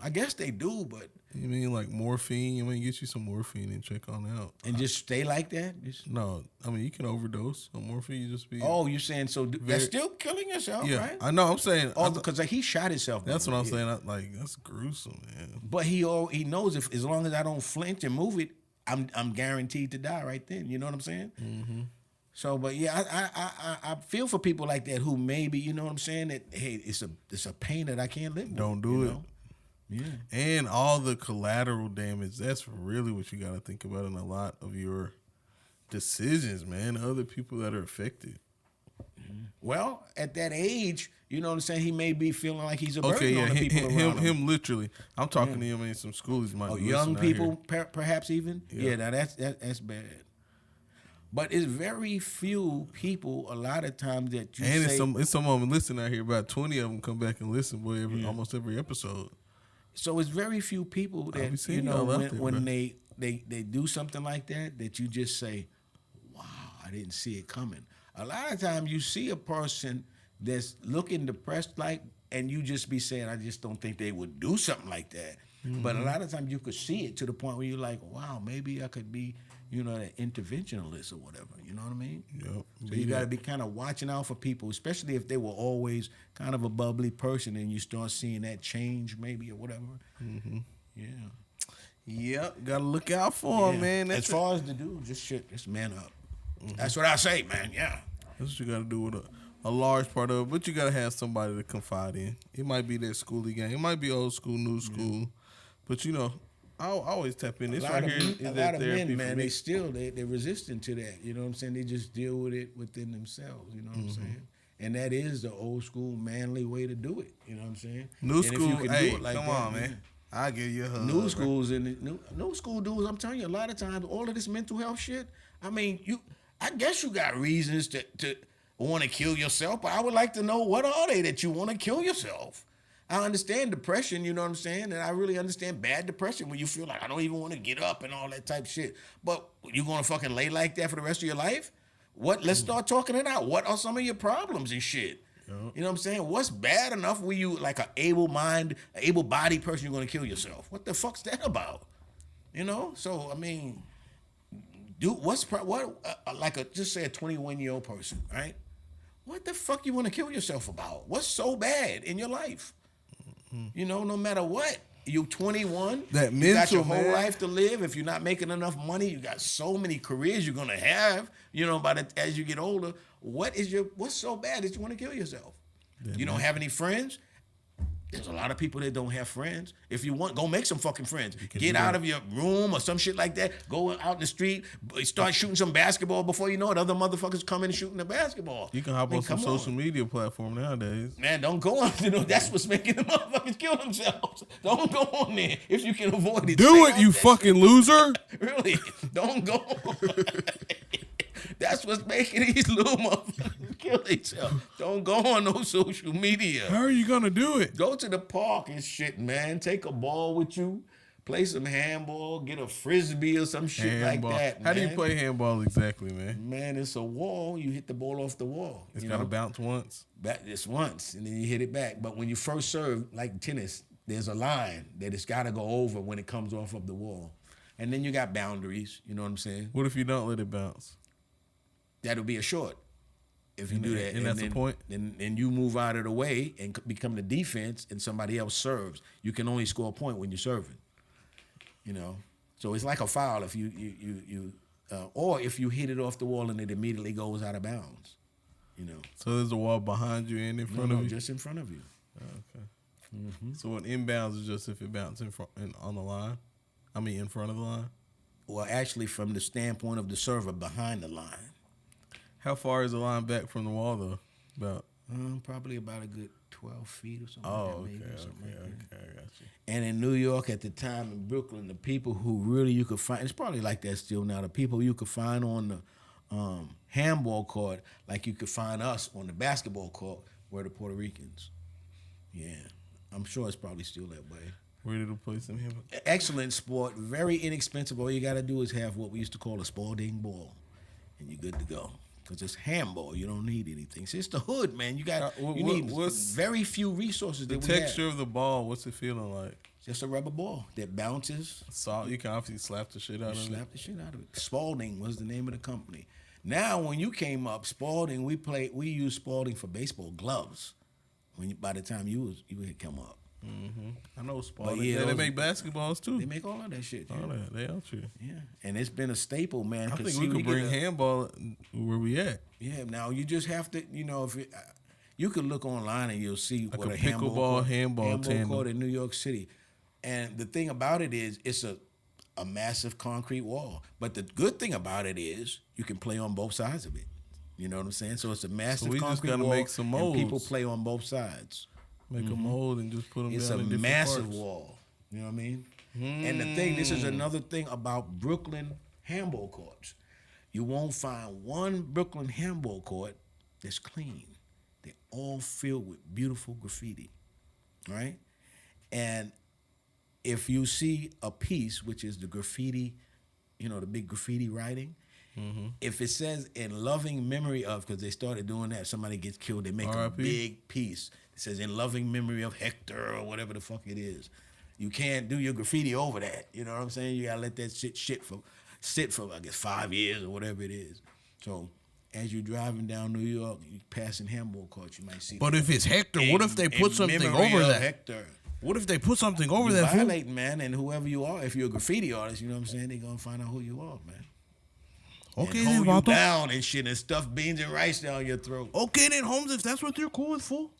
I guess they do, but. You mean like morphine? You mean get you some morphine and check on out. And just stay like that? No, I mean, you can overdose on morphine. You just be. Oh, you're saying so that's still killing yourself, yeah, right? I know, I'm saying. Oh, because he shot himself. That's what I'm saying. That's gruesome, man. But he knows if as long as I don't flinch and move it, I'm guaranteed to die right then. You know what I'm saying? Mm-hmm. So, but yeah, I feel for people like that who maybe, you know what I'm saying, that hey, it's a pain that I can't live with. Don't do it. Yeah. And all the collateral damage. That's really what you got to think about in a lot of your decisions, man. Other people that are affected. Well, at that age, you know what I'm saying? He may be feeling like he's a burden on the people around him. Him literally. I'm talking to him in some schools. Young people, perhaps even. Yeah, now that's bad. But it's very few people. A lot of times that you and say, it's some of them listen out here. About 20 of them come back and listen, boy, almost every episode. So it's very few people that when they do something like that you just say, "Wow, I didn't see it coming." A lot of times you see a person that's looking depressed, and you just be saying, "I just don't think they would do something like that." Mm-hmm. But a lot of times you could see it to the point where you're like, "Wow, maybe I could be, an interventionalist or whatever." You know what I mean? Yep. So you got to be kind of watching out for people, especially if they were always kind of a bubbly person, and you start seeing that change, maybe or whatever. Mm-hmm. Yeah. Yep. Got to look out for them, man. As far as the dude, just man up. Mm-hmm. That's what I say, man. Yeah. That's what you got to do with a large part of it. But you got to have somebody to confide in. It might be that schooly gang. It might be old school, new school. But, I always tap in. This right here is that therapy. Men, man, they're resistant to that. You know what I'm saying? They just deal with it within themselves. You know what I'm saying? And that is the old school manly way to do it. You know what I'm saying? New school, hey, come on, man. I'll give you a hug. New schools and new school dudes, I'm telling you, a lot of times, all of this mental health shit, I mean, I guess you got reasons to want to kill yourself, but I would like to know, what are they that you want to kill yourself? I understand depression, you know what I'm saying? And I really understand bad depression when you feel like I don't even want to get up and all that type of shit. But you going to fucking lay like that for the rest of your life? Let's start talking it out. What are some of your problems and shit? Yep. You know what I'm saying? What's bad enough where you like an able-bodied person, you're going to kill yourself? What the fuck's that about? So, I mean, dude, just say a 21-year-old person, right? What the fuck you want to kill yourself about? What's so bad in your life? No matter what. You're 21. That you got your mental, whole life to live. If you're not making enough money, you got so many careers you're gonna have. As you get older, what's so bad that you want to kill yourself? You don't have any friends. There's a lot of people that don't have friends. If you want, go make some fucking friends. Get out of your room or some shit like that. Go out in the street, start shooting some basketball. Before you know it, other motherfuckers come in and shooting the basketball. You can hop on some social media platform nowadays. Man, don't go on. That's what's making the motherfuckers kill themselves. Don't go on there if you can avoid it. Do it, you fucking loser. Really, don't go on. That's what's making these little motherfuckers kill themselves. Don't go on no social media. How are you gonna do it? Go to the park and shit, man. Take a ball with you. Play some handball. Get a frisbee or some shit like that, man. How do you play handball exactly, man? Man, it's a wall. You hit the ball off the wall. It's got to bounce once? Just once, and then you hit it back. But when you first serve, like tennis, there's a line that it's got to go over when it comes off of the wall. And then you got boundaries. You know what I'm saying? What if you don't let it bounce? That'll be a short. If you do that, and that's the point. Then you move out of the way and become the defense, and somebody else serves. You can only score a point when you're serving. So it's like a foul if you or if you hit it off the wall and it immediately goes out of bounds. So there's a wall behind you and in front of you. Just in front of you. Okay. Mm-hmm. So an inbounds is just if it bounces on the line. I mean, in front of the line. Well, actually, from the standpoint of the server behind the line. How far is the line back from the wall, though? About probably about a good 12 feet or something. Oh, like that, okay, I got you. And in New York at the time, in Brooklyn, the people who really you could find, it's probably like that still now, the people you could find on the handball court, like you could find us on the basketball court, were the Puerto Ricans. Yeah, I'm sure it's probably still that way. Where did it play some handball? Excellent sport, very inexpensive. All you got to do is have what we used to call a Spalding ball, and you're good to go. Because it's handball, you don't need anything. So it's the hood, man. You need very few resources. The texture of the ball, what's it feeling like? Just a rubber ball that bounces. So you can obviously slap the shit out of it. Slap the shit out of it. Spalding was the name of the company. Now, when you came up, Spalding, we used Spalding for baseball gloves. By the time you had come up. Mm-hmm. I know Spalding. Yeah, they make basketballs too. They make all of that shit. All that. They out you. Yeah, and it's been a staple, man. I think we could bring handball where we at. Yeah, now you just have to, if you can look online and you'll see like what a handball handball tandem court in New York City. And the thing about it is, it's a massive concrete wall. But the good thing about it is, you can play on both sides of it. You know what I'm saying? So it's a massive we just concrete gotta wall, make some molds. and people play on both sides. Make a mold and just put them It's down a in different massive parts. wall. You know what I mean? And the thing, this is another thing about Brooklyn handball courts. You won't find one Brooklyn handball court that's clean. They're all filled with beautiful graffiti, right? And if you see a piece, which is the graffiti, you know, the big graffiti writing, if it says in loving memory of, because they started doing that, somebody gets killed, they make a R.I.P. big piece. It says in loving memory of Hector or whatever the fuck it is. You can't do your graffiti over that. You know what I'm saying? You gotta let that sit for I guess 5 years or whatever it is. So as you're driving down New York, you passing handball courts, you might see. But if it's Hector, what if they put something over that? Hector. What if they put something over You're that? Fool? violating, man, and whoever you are, if you're a graffiti artist, you know what I'm saying, they're gonna find out who you are, man. Okay, and then, hold you Vato. down and shit and stuff beans and rice down your throat. Okay, then, Holmes, if that's what you're cool with, fool.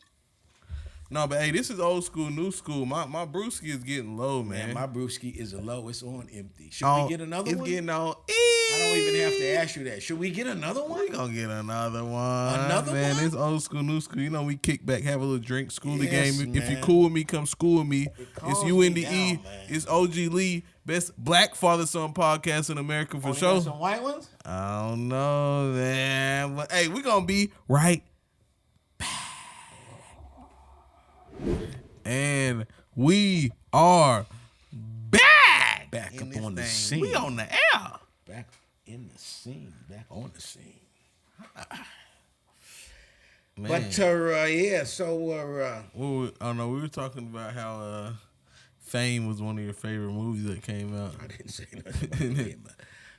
No, but hey, this is old school, new school. My brewski is getting low, man. Man, my brewski is low. It's on empty. Should we get another one? It's getting on. I don't even have to ask you that. Should we get another one? We gonna get another one. Another man, one? It's old school, new school. You know, we kick back, have a little drink, school the Yes, game. If you man. cool with me, come school with me. It's calms UNDE. me down, man. It's OG Lee, best black father-son podcast in America for You sure. got some white ones? I don't know, man. But hey, we gonna be right back. And we are back. Back in up this on the thing. scene. We on the air. Back in the scene. Back on the scene. Man. But yeah, so I don't know. We were talking about how Fame was one of your favorite movies that came out. I didn't say nothing about Fame.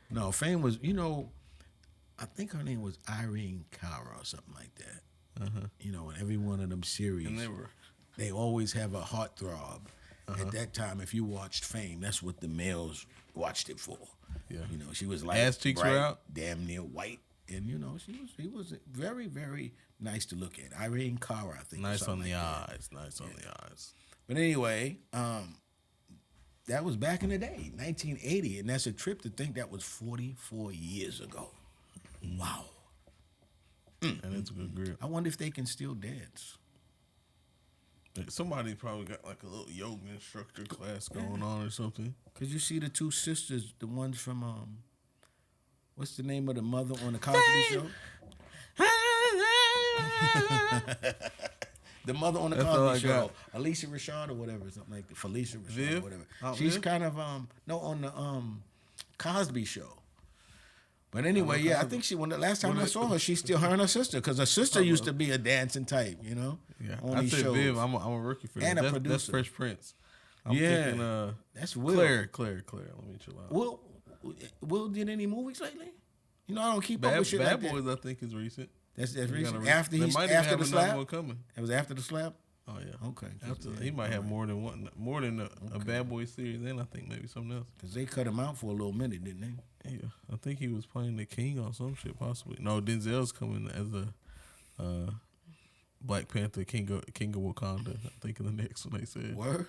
No, Fame was, you know, I think her name was Irene Cara or something like that. You know, in every one of them series, And they always have a heartthrob. At that time, if you watched Fame, that's what the males watched it for. Yeah. You know, she was like Ass cheeks were bright, out? damn near white, and you know, she was very, very nice to look at. Irene Cara, I think. or nice on something the like that. eyes. Nice on the eyes. But anyway, that was back in the day, 1980, and that's a trip to think that was 44 years ago. Wow. And it's a good grip. I wonder if they can still dance. Somebody probably got like a little yoga instructor class going on or something. Cause you see the two sisters, the ones from what's the name of the mother on the Cosby Show? The mother on the That's all I Cosby got. Show, Alicia Rashad or whatever, something like that. Felicia Rashad Viv? or whatever. Aunt She's Viv? kind of on the Cosby Show. But anyway, yeah, I think the last time I saw her, she's still her and her sister, because her sister used to be a dancing type, you know. Yeah, on I these said shows. Viv. I'm a rookie for And that. a That's producer. Fresh Prince. I'm Yeah. thinking That's Will. Claire. Let me chill out. Will did any movies lately? You know, I don't keep up Bad, with shit Bad like Boys, that. I think, is recent. That's He got recent. a After they he's might even after have the another slap. one coming. It was after the slap. Oh yeah. Okay. He might have more than one, more than a Bad Boy series, and I think maybe something else. Because they cut him out for a little minute, didn't they? Yeah, I think he was playing the king on some shit, possibly. No, Denzel's coming as a Black Panther, King of Wakanda. I think in the next one they said. Word?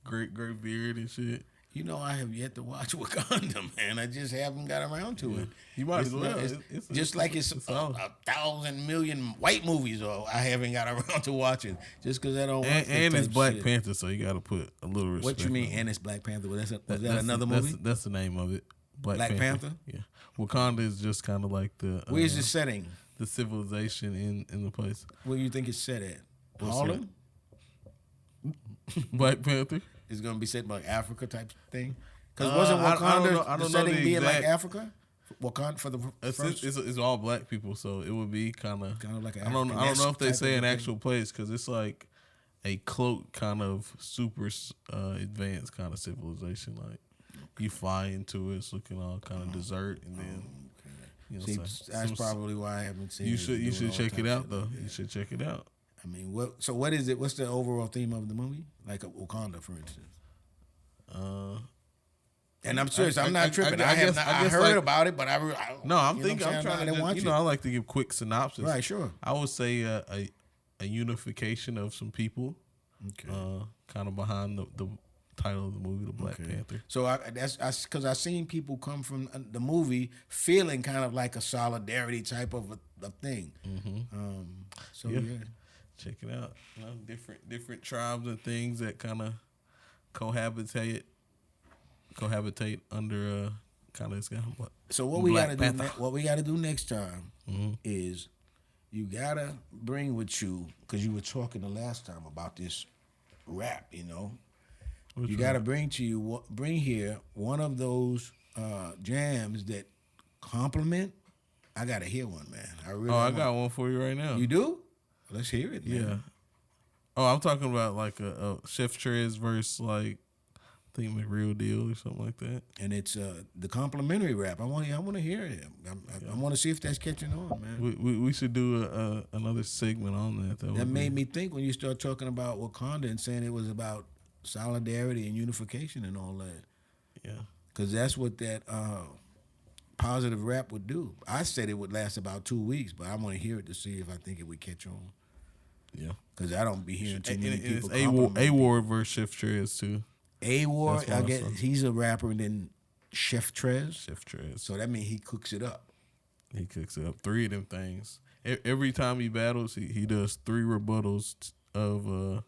Great beard and shit. You know, I have yet to watch Wakanda, man. I just haven't got around to it. You might It's as well. not- it's It's just like it's solid. 1,000 million white movies, or I haven't got around to watching just because I don't watch And that it's type Black shit. Panther, so you got to put a little respect. What you mean? on it. And it's Black Panther? Was that That's another movie? That's the name of it. Black Panther? Yeah. Wakanda is just kind of like the Where's the setting? the civilization in the place. Where you think it's set at? What's Harlem? Black Panther. It's gonna be set like Africa type thing. Because I wasn't don't Wakanda know- I the don't know setting the being like exact- Africa? Wakanda for the It's, first. it's all black people, so it would be kind of Like an I don't know if African-esque they type say of an thing. actual place because it's like a cloaked kind of super advanced kind of civilization. Like you fly into it, it's looking all kind of desert, and then you know, See, so- that's some- probably why I haven't seen. you it, should doing all check type it of out shit though. like that. You should check it out. I mean, what is it? What's the overall theme of the movie? Like a Wakanda, for instance. And I'm serious. I'm not tripping. I guess heard like- about it, but I No, I'm you know thinking. what I'm saying? trying I to. didn't watch You know, it. I like to give quick synopsis. Right, sure. I would say a unification of some people, Okay. kind of behind title of the movie, The Black Panther. So that's because I seen people come from the movie feeling kind of like a solidarity type of a thing. So yeah. Check it out. You know, different tribes and things that kind of cohabitate under kind of this guy. So what we gotta do? What we gotta do next time is you gotta bring with you, because you were talking the last time about this rap. You know, you gotta bring here one of those jams that compliment. I gotta hear one, man. I got one for you right now. You do? Let's hear it, man. Yeah. Oh, I'm talking about like a Chef Trez verse, like I think the Real Deal or something like that. And it's the complimentary rap. I want to hear it. I want to see if that's catching on, man. We should do another segment on that. That made me think when you start talking about Wakanda and saying it was about solidarity and unification and all that. Yeah. Because that's what that positive rap would do. I said it would last about 2 weeks, but I want to hear it to see if I think it would catch on. Yeah. Because I don't be hearing too many people. It's A-War versus Chef Trez too. A-War, I guess he's a rapper, and then Chef Trez. Chef Trez. So that means he cooks it up. He cooks it up. 3 of them things. Every time he battles, he does 3 rebuttals of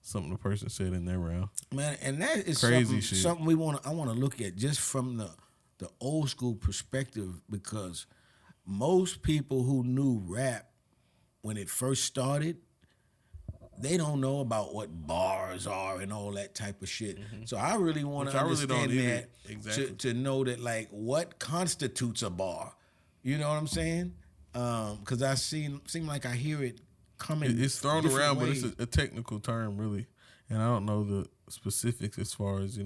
something the person said in their round. Man, and that is crazy something I want to look at just from the old school perspective, because most people who knew rap when it first started, they don't know about what bars are and all that type of shit. So I really want to understand that to know that, like, what constitutes a bar. You know what I'm saying? Because I seem like I hear it coming. It's thrown around, but it's a technical term, really. And I don't know the specifics as far as,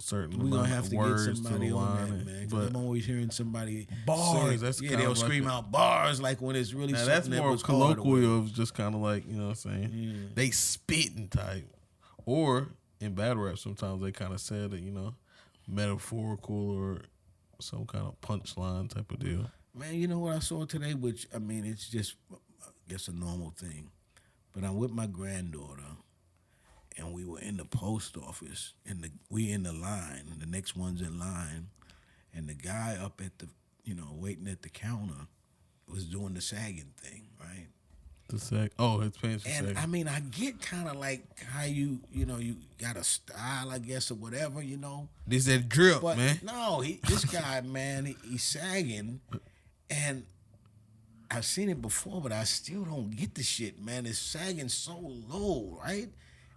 certain we're gonna have to words get somebody on that, man. But I'm always hearing somebody bars. They'll scream out bars like when it's really something that's more was colloquial of just kind of like, you know what I'm saying? Yeah. They spitting type. Or in battle rap, sometimes they kind of said that, metaphorical or some kind of punchline type of deal. Man, you know what I saw today? Which, I mean, it's just, I guess, a normal thing. But I'm with my granddaughter, and we were in the post office, and we in the line, and the next one's in line, and the guy up at the, waiting at the counter was doing the sagging thing, right? The sag? Oh, his pants were sagging. And I mean, I get kind of like how you got a style, I guess, or whatever, This that drip, but man. No, this guy, man, he's sagging, and I've seen it before, but I still don't get the shit, man. It's sagging so low, right?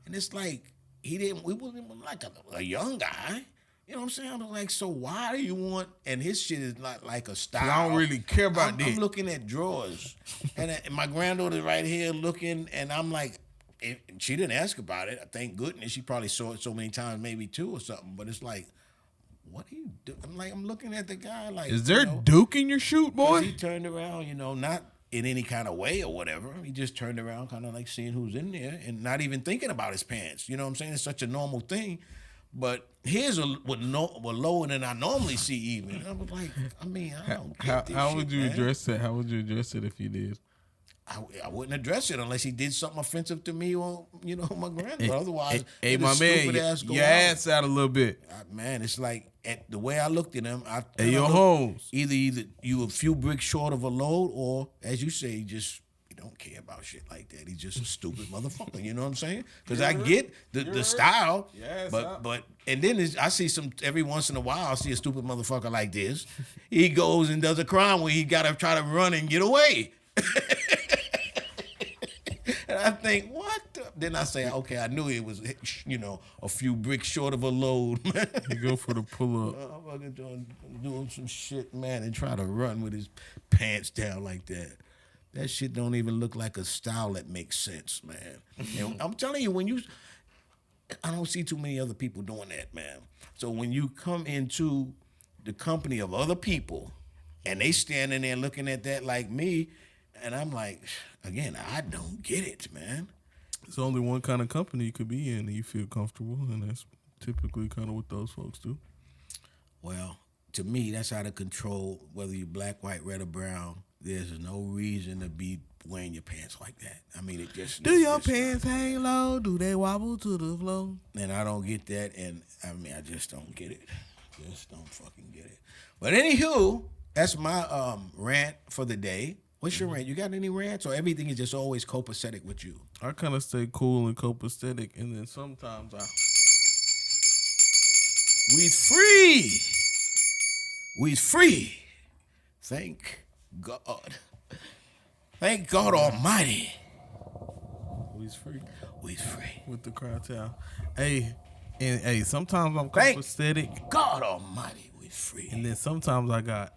And it's like we wasn't like a young guy. You know what I'm saying? I'm like, so why do you want, and his shit is not like a style. I don't really care about that. I'm looking at drawers, and my granddaughter's right here looking, and I'm like, she didn't ask about it. Thank goodness. She probably saw it so many times, maybe 2 or something, but it's like, what do you do? I'm looking at the guy like, is there Duke in your shoot, boy? He turned around, not in any kind of way or whatever. He just turned around kind of like seeing who's in there and not even thinking about his pants. You know what I'm saying? It's such a normal thing. But his were lower than I normally see even. And I was like, I don't get this How would you man. address that? How would you address it if you did? I wouldn't address it unless he did something offensive to me or, my grandmother. Otherwise, hey, my man, your ass out a little bit. Man, it's like, the way I looked at him, hey, your homes. Either you a few bricks short of a load, or, as you say, he don't care about shit like that. He's just a stupid motherfucker. You know what I'm saying? Because I get the style, but and then I see every once in a while I see a stupid motherfucker like this. He goes and does a crime where he got to try to run and get away. And I think, what? Then I say, okay, I knew it was, a few bricks short of a load, man. You go for the pull up. I'm doing some shit, man, and try to run with his pants down like that. That shit don't even look like a style that makes sense, man. And I'm telling you, I don't see too many other people doing that, man. So when you come into the company of other people and they standing there looking at that like me, and I'm like, again, I don't get it, man. It's only one kind of company you could be in and you feel comfortable, and that's typically kind of what those folks do. Well, to me, that's out of control, whether you're black, white, red, or brown. there's no reason to be wearing your pants like that. I mean, it just Do your pants hang low? Do they wobble to the floor? And I don't get that, and I mean, I just don't get it. Just don't fucking get it. But anywho, that's my rant for the day. What's your rant? You got any rants, or everything is just always copacetic with you? I kind of stay cool and copacetic, and then sometimes We free. We free. Thank God. Thank God Almighty. We's free. We free. With the crowd town. Hey, sometimes I'm Thank copacetic. God Almighty, we free. And then sometimes I got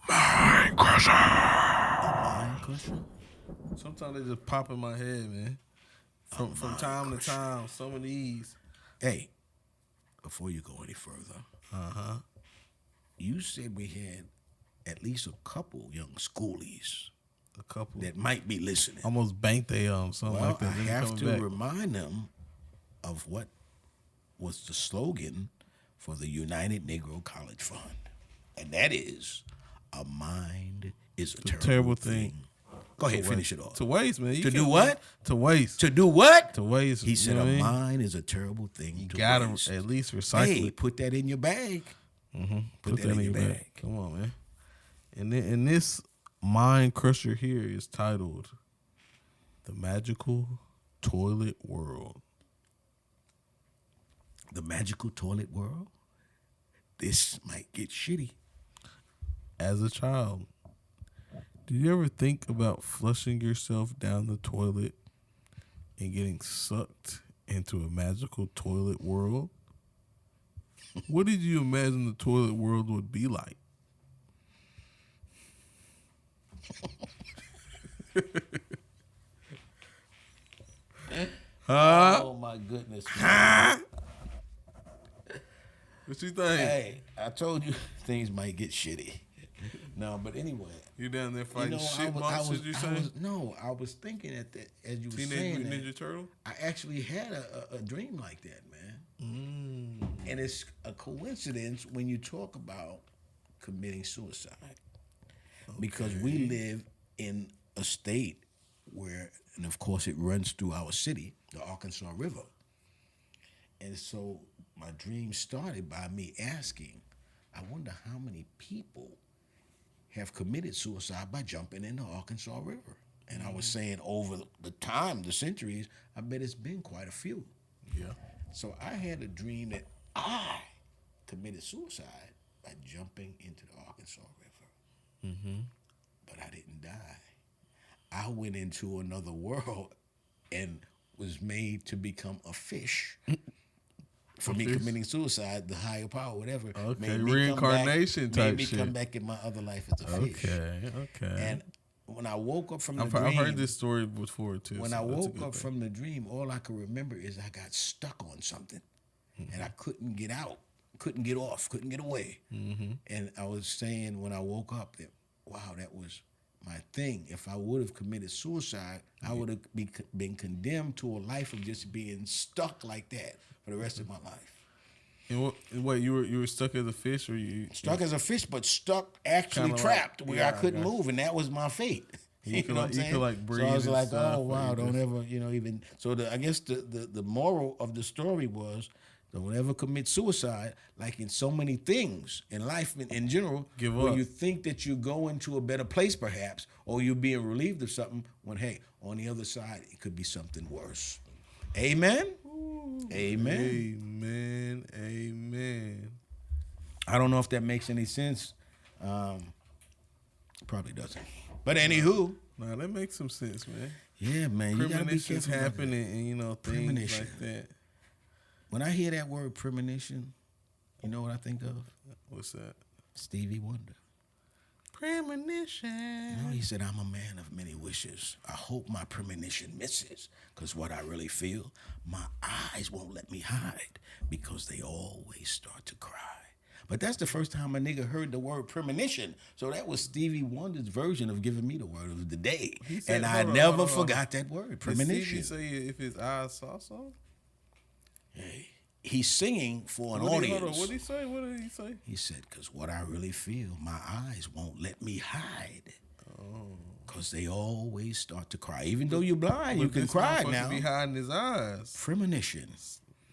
MINDCRUSER. Sometimes they just pop in my head, man. From time to time, some of these. Hey, before you go any further, you said we had at least a couple young schoolies A couple that might be listening. almost banked they something Well, like that. I Then have coming to back. remind them of what was the slogan for the United Negro College Fund, and that is, "A mind is a terrible thing." Go ahead, finish it off. To waste, man. You To do can't- what? To waste. To do what? To waste. He said, you know "A what I mean? mind is a terrible thing You to gotta waste." at least recycle Hey, it. put that in your bag. Put that in your bag. Come on, man. And this MINDCRUSER here is titled "The Magical Toilet World." The magical toilet world. This might get shitty. As a child, do you ever think about flushing yourself down the toilet and getting sucked into a magical toilet world? What did you imagine the toilet world would be like? Oh my goodness. Man. What you think? Hey, I told you things might get shitty. No, but anyway. You down there fighting I shit monsters, you say? I was thinking at that as you were Teenage saying Mutant that, Ninja Turtle? I actually had a dream like that, man. And it's a coincidence when you talk about committing suicide. Because we live in a state where, and of course it runs through our city, the Arkansas River. And so my dream started by me asking, I wonder how many people have committed suicide by jumping in the Arkansas River. And I was saying over the time, the centuries, I bet it's been quite a few. Yeah. So I had a dream that I committed suicide by jumping into the Arkansas River. But I didn't die. I went into another world and was made to become a fish. For me committing suicide, the higher power, whatever. Okay, made me reincarnation come back, type made me shit. come back in my other life as a fish. Okay. And when I woke up from the I've dream, heard this story before too. when so I that's a woke good up thing. from the dream, all I could remember is I got stuck on something, and I couldn't get out, couldn't get off, couldn't get away. And I was saying when I woke up that, wow, that was my thing. If I would have committed suicide, I would have been condemned to a life of just being stuck like that for the rest of my life. And what you were stuck as a fish, or you Stuck as a fish, but stuck actually Kinda trapped like- where yeah, I couldn't I got move, and that was my fate. You could know like- what I'm you could, like, saying? breathe So I was and like, stuff, oh or wow, you don't just- ever, even. So I guess the moral of the story was, don't ever commit suicide. Like in so many things in life, in general, Give where up. you think that you go into a better place, perhaps, or you're being relieved of something. When hey, on the other side, it could be something worse. Amen. Amen. Amen. I don't know if that makes any sense. Probably doesn't. But anywho, Nah, that makes some sense, man. yeah, man, you gotta be Premonitions careful. about happen, that. and you know things Premonition. like that. When I hear that word premonition, you know what I think of? What's that? Stevie Wonder. Premonition. You know, he said, I'm a man of many wishes. I hope my premonition misses, because what I really feel, my eyes won't let me hide, because they always start to cry. But that's the first time a nigga heard the word premonition. So that was Stevie Wonder's version of giving me the word of the day. He said- And I hold on, never hold on. forgot that word, Did premonition. Stevie say if his eyes saw something? Hey, he's singing for an Hold audience. on, what did he say? What did he say? He said, because what I really feel, my eyes won't let me hide. Because they always start to cry. Even though you're blind, you But can this cry motherfucker now. Be hiding his eyes. Premonition.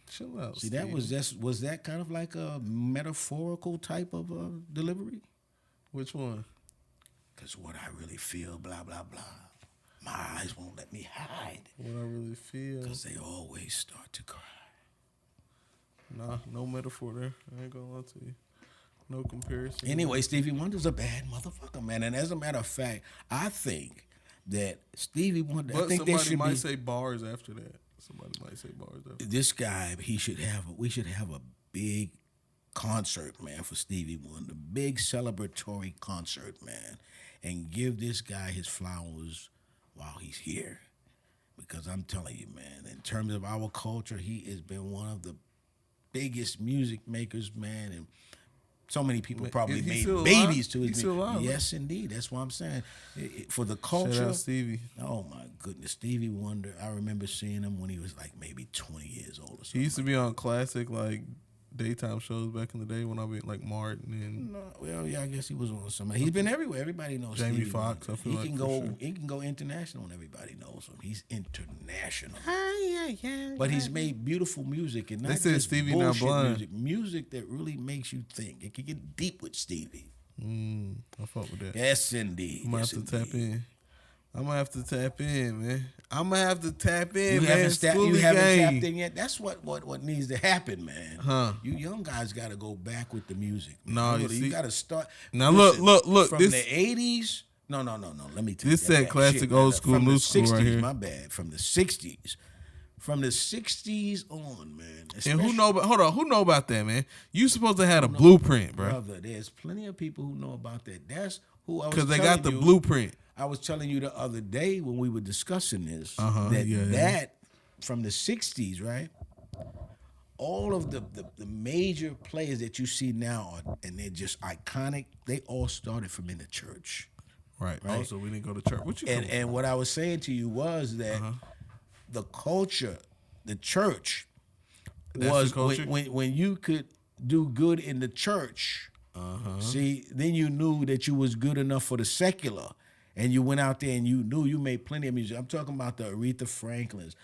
Chill out. See, Steve. that was that kind of like a metaphorical type of delivery? Which one? Because what I really feel, blah, blah, blah. My eyes won't let me hide. What I really feel. Because they always start to cry. Nah, no metaphor there. I ain't gonna lie to you. No comparison. Anyway, Stevie Wonder's a bad motherfucker, man. And as a matter of fact, I think that Stevie Wonder, But I think there somebody should might be, say bars after that. Somebody might say bars after that. this guy, we should have a big concert, man, for Stevie Wonder. Big celebratory concert, man. And give this guy his flowers while he's here. Because I'm telling you, man, in terms of our culture, he has been one of the biggest music makers, man, and so many people probably Is he made still babies alive? to his He's still music. alive, Yes, indeed. That's what I'm saying. For the Shout culture, out Stevie. oh my goodness, Stevie Wonder. I remember seeing him when he was like maybe 20 years old or something. He used to be on classic like daytime shows back in the day when I be like Martin and No, well, yeah, I guess he was on somebody. He's been everywhere. Everybody knows Jamie Stevie Foxx, Wonder. I feel he like can for go. sure. He can go international, and everybody knows him. He's international. But he's made beautiful music, and not They said just Stevie not bullshit blind. music that really makes you think. It can get deep with Stevie. I fuck with that. Yes, indeed. I'm gonna Yes, have to tap indeed. in. I'm gonna have to tap in, man. I'm gonna have to tap in, You man. haven't, Schoolie haven't gang. tapped in yet. That's what needs to happen, man. Huh. You young guys got to go back with the music. Man. No, Really, you see- got to start. Now, look, From this- the '80s. No. Let me tell This you. said classic old school, from new the school 60s, right here. My bad. From the '60s. From the '60s on, man. And who Especially- know? Hold on, who know about that, man? You supposed to have a blueprint, bro, brother? There's plenty of people who know about that. That's who I was. because they got the telling you- blueprint. I was telling you the other day when we were discussing this yeah. that from the '60s, right? All of the major players that you see now, and they're just iconic. They all started from in the church. Right. Right. Oh, so we didn't go to church. What you? And what I was saying to you was that the culture, the church, That's was the culture? when you could do good in the church. See, then you knew that you was good enough for the secular, and you went out there and you knew you made plenty of music. I'm talking about the Aretha Franklins,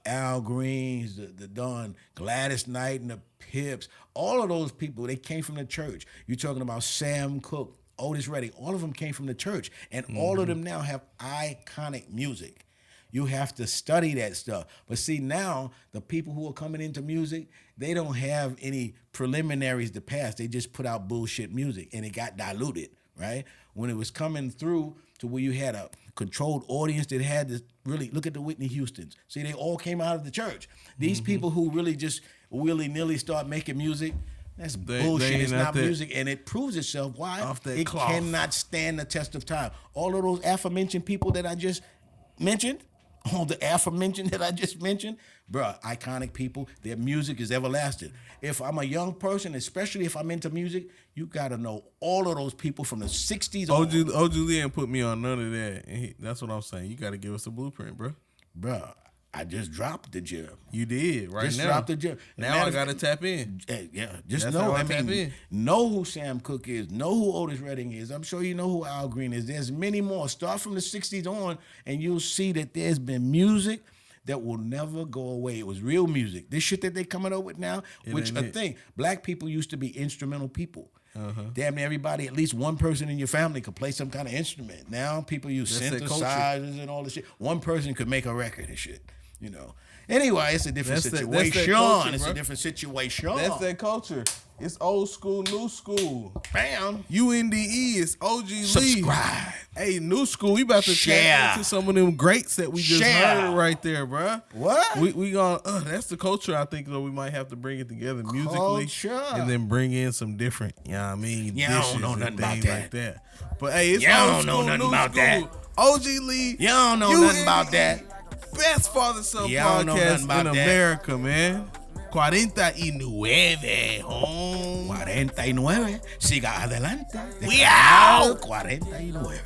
Al Greens, the Don, Gladys Knight and the Pips. All of those people, they came from the church. You're talking about Sam Cooke, Otis Redding. All of them came from the church, and all of them now have iconic music. You have to study that stuff. But see, now the people who are coming into music, they don't have any preliminaries to pass. They just put out bullshit music, and it got diluted, right? When it was coming through to where you had a controlled audience that had to really look at the Whitney Houstons. See, they all came out of the church. These people who really just willy-nilly start making music, that's bullshit. ain't It's not not that- music, and it proves itself. Why? Off that It cloth. cannot stand the test of time. All of those aforementioned people that I just mentioned, all the aforementioned that I just mentioned, bruh, iconic people, their music is everlasting. If I'm a young person, especially if I'm into music, you gotta know all of those people from the 60s on. OG Lee ain't put me on none of that. And that's what I'm saying. You got to give us a blueprint, bro. Bruh, I just dropped the gem. You did right Just now. dropped the gem. Now I got to tap in. Yeah, just That's know. how I I tap mean, in. know who Sam Cooke is. Know who Otis Redding is. I'm sure you know who Al Green is. There's many more. Start from the '60s on, and you'll see that there's been music that will never go away. It was real music. This shit that they coming up with now, which ain't a it. thing. Black people used to be instrumental people. Uh-huh. Damn near everybody, at least one person in your family could play some kind of instrument. Now people use That's their culture. synthesizers and all this shit. One person could make a record and shit. You know. Anyway, it's a different That's situation. that culture, It's bro. a different situation. That's that culture. It's old school, new school. Bam. UNDE is OG Lee. Subscribe. Hey, new school. We about to Share. tap into some of them greats that we just Share. heard right there, bruh. What? We gonna that's the culture. I think though we might have to bring it together musically, Culture. and then bring in some different. You know what I mean? Yeah, I don't dishes know and nothing about things that. like that. But hey, it's Yeah, I old don't know school, nothing new about school. that. OG Lee. You don't know nothing about that. Best father son Yeah, I don't know podcast nothing about in that. America, man. 49, home. 49. Siga adelante. We out. 49.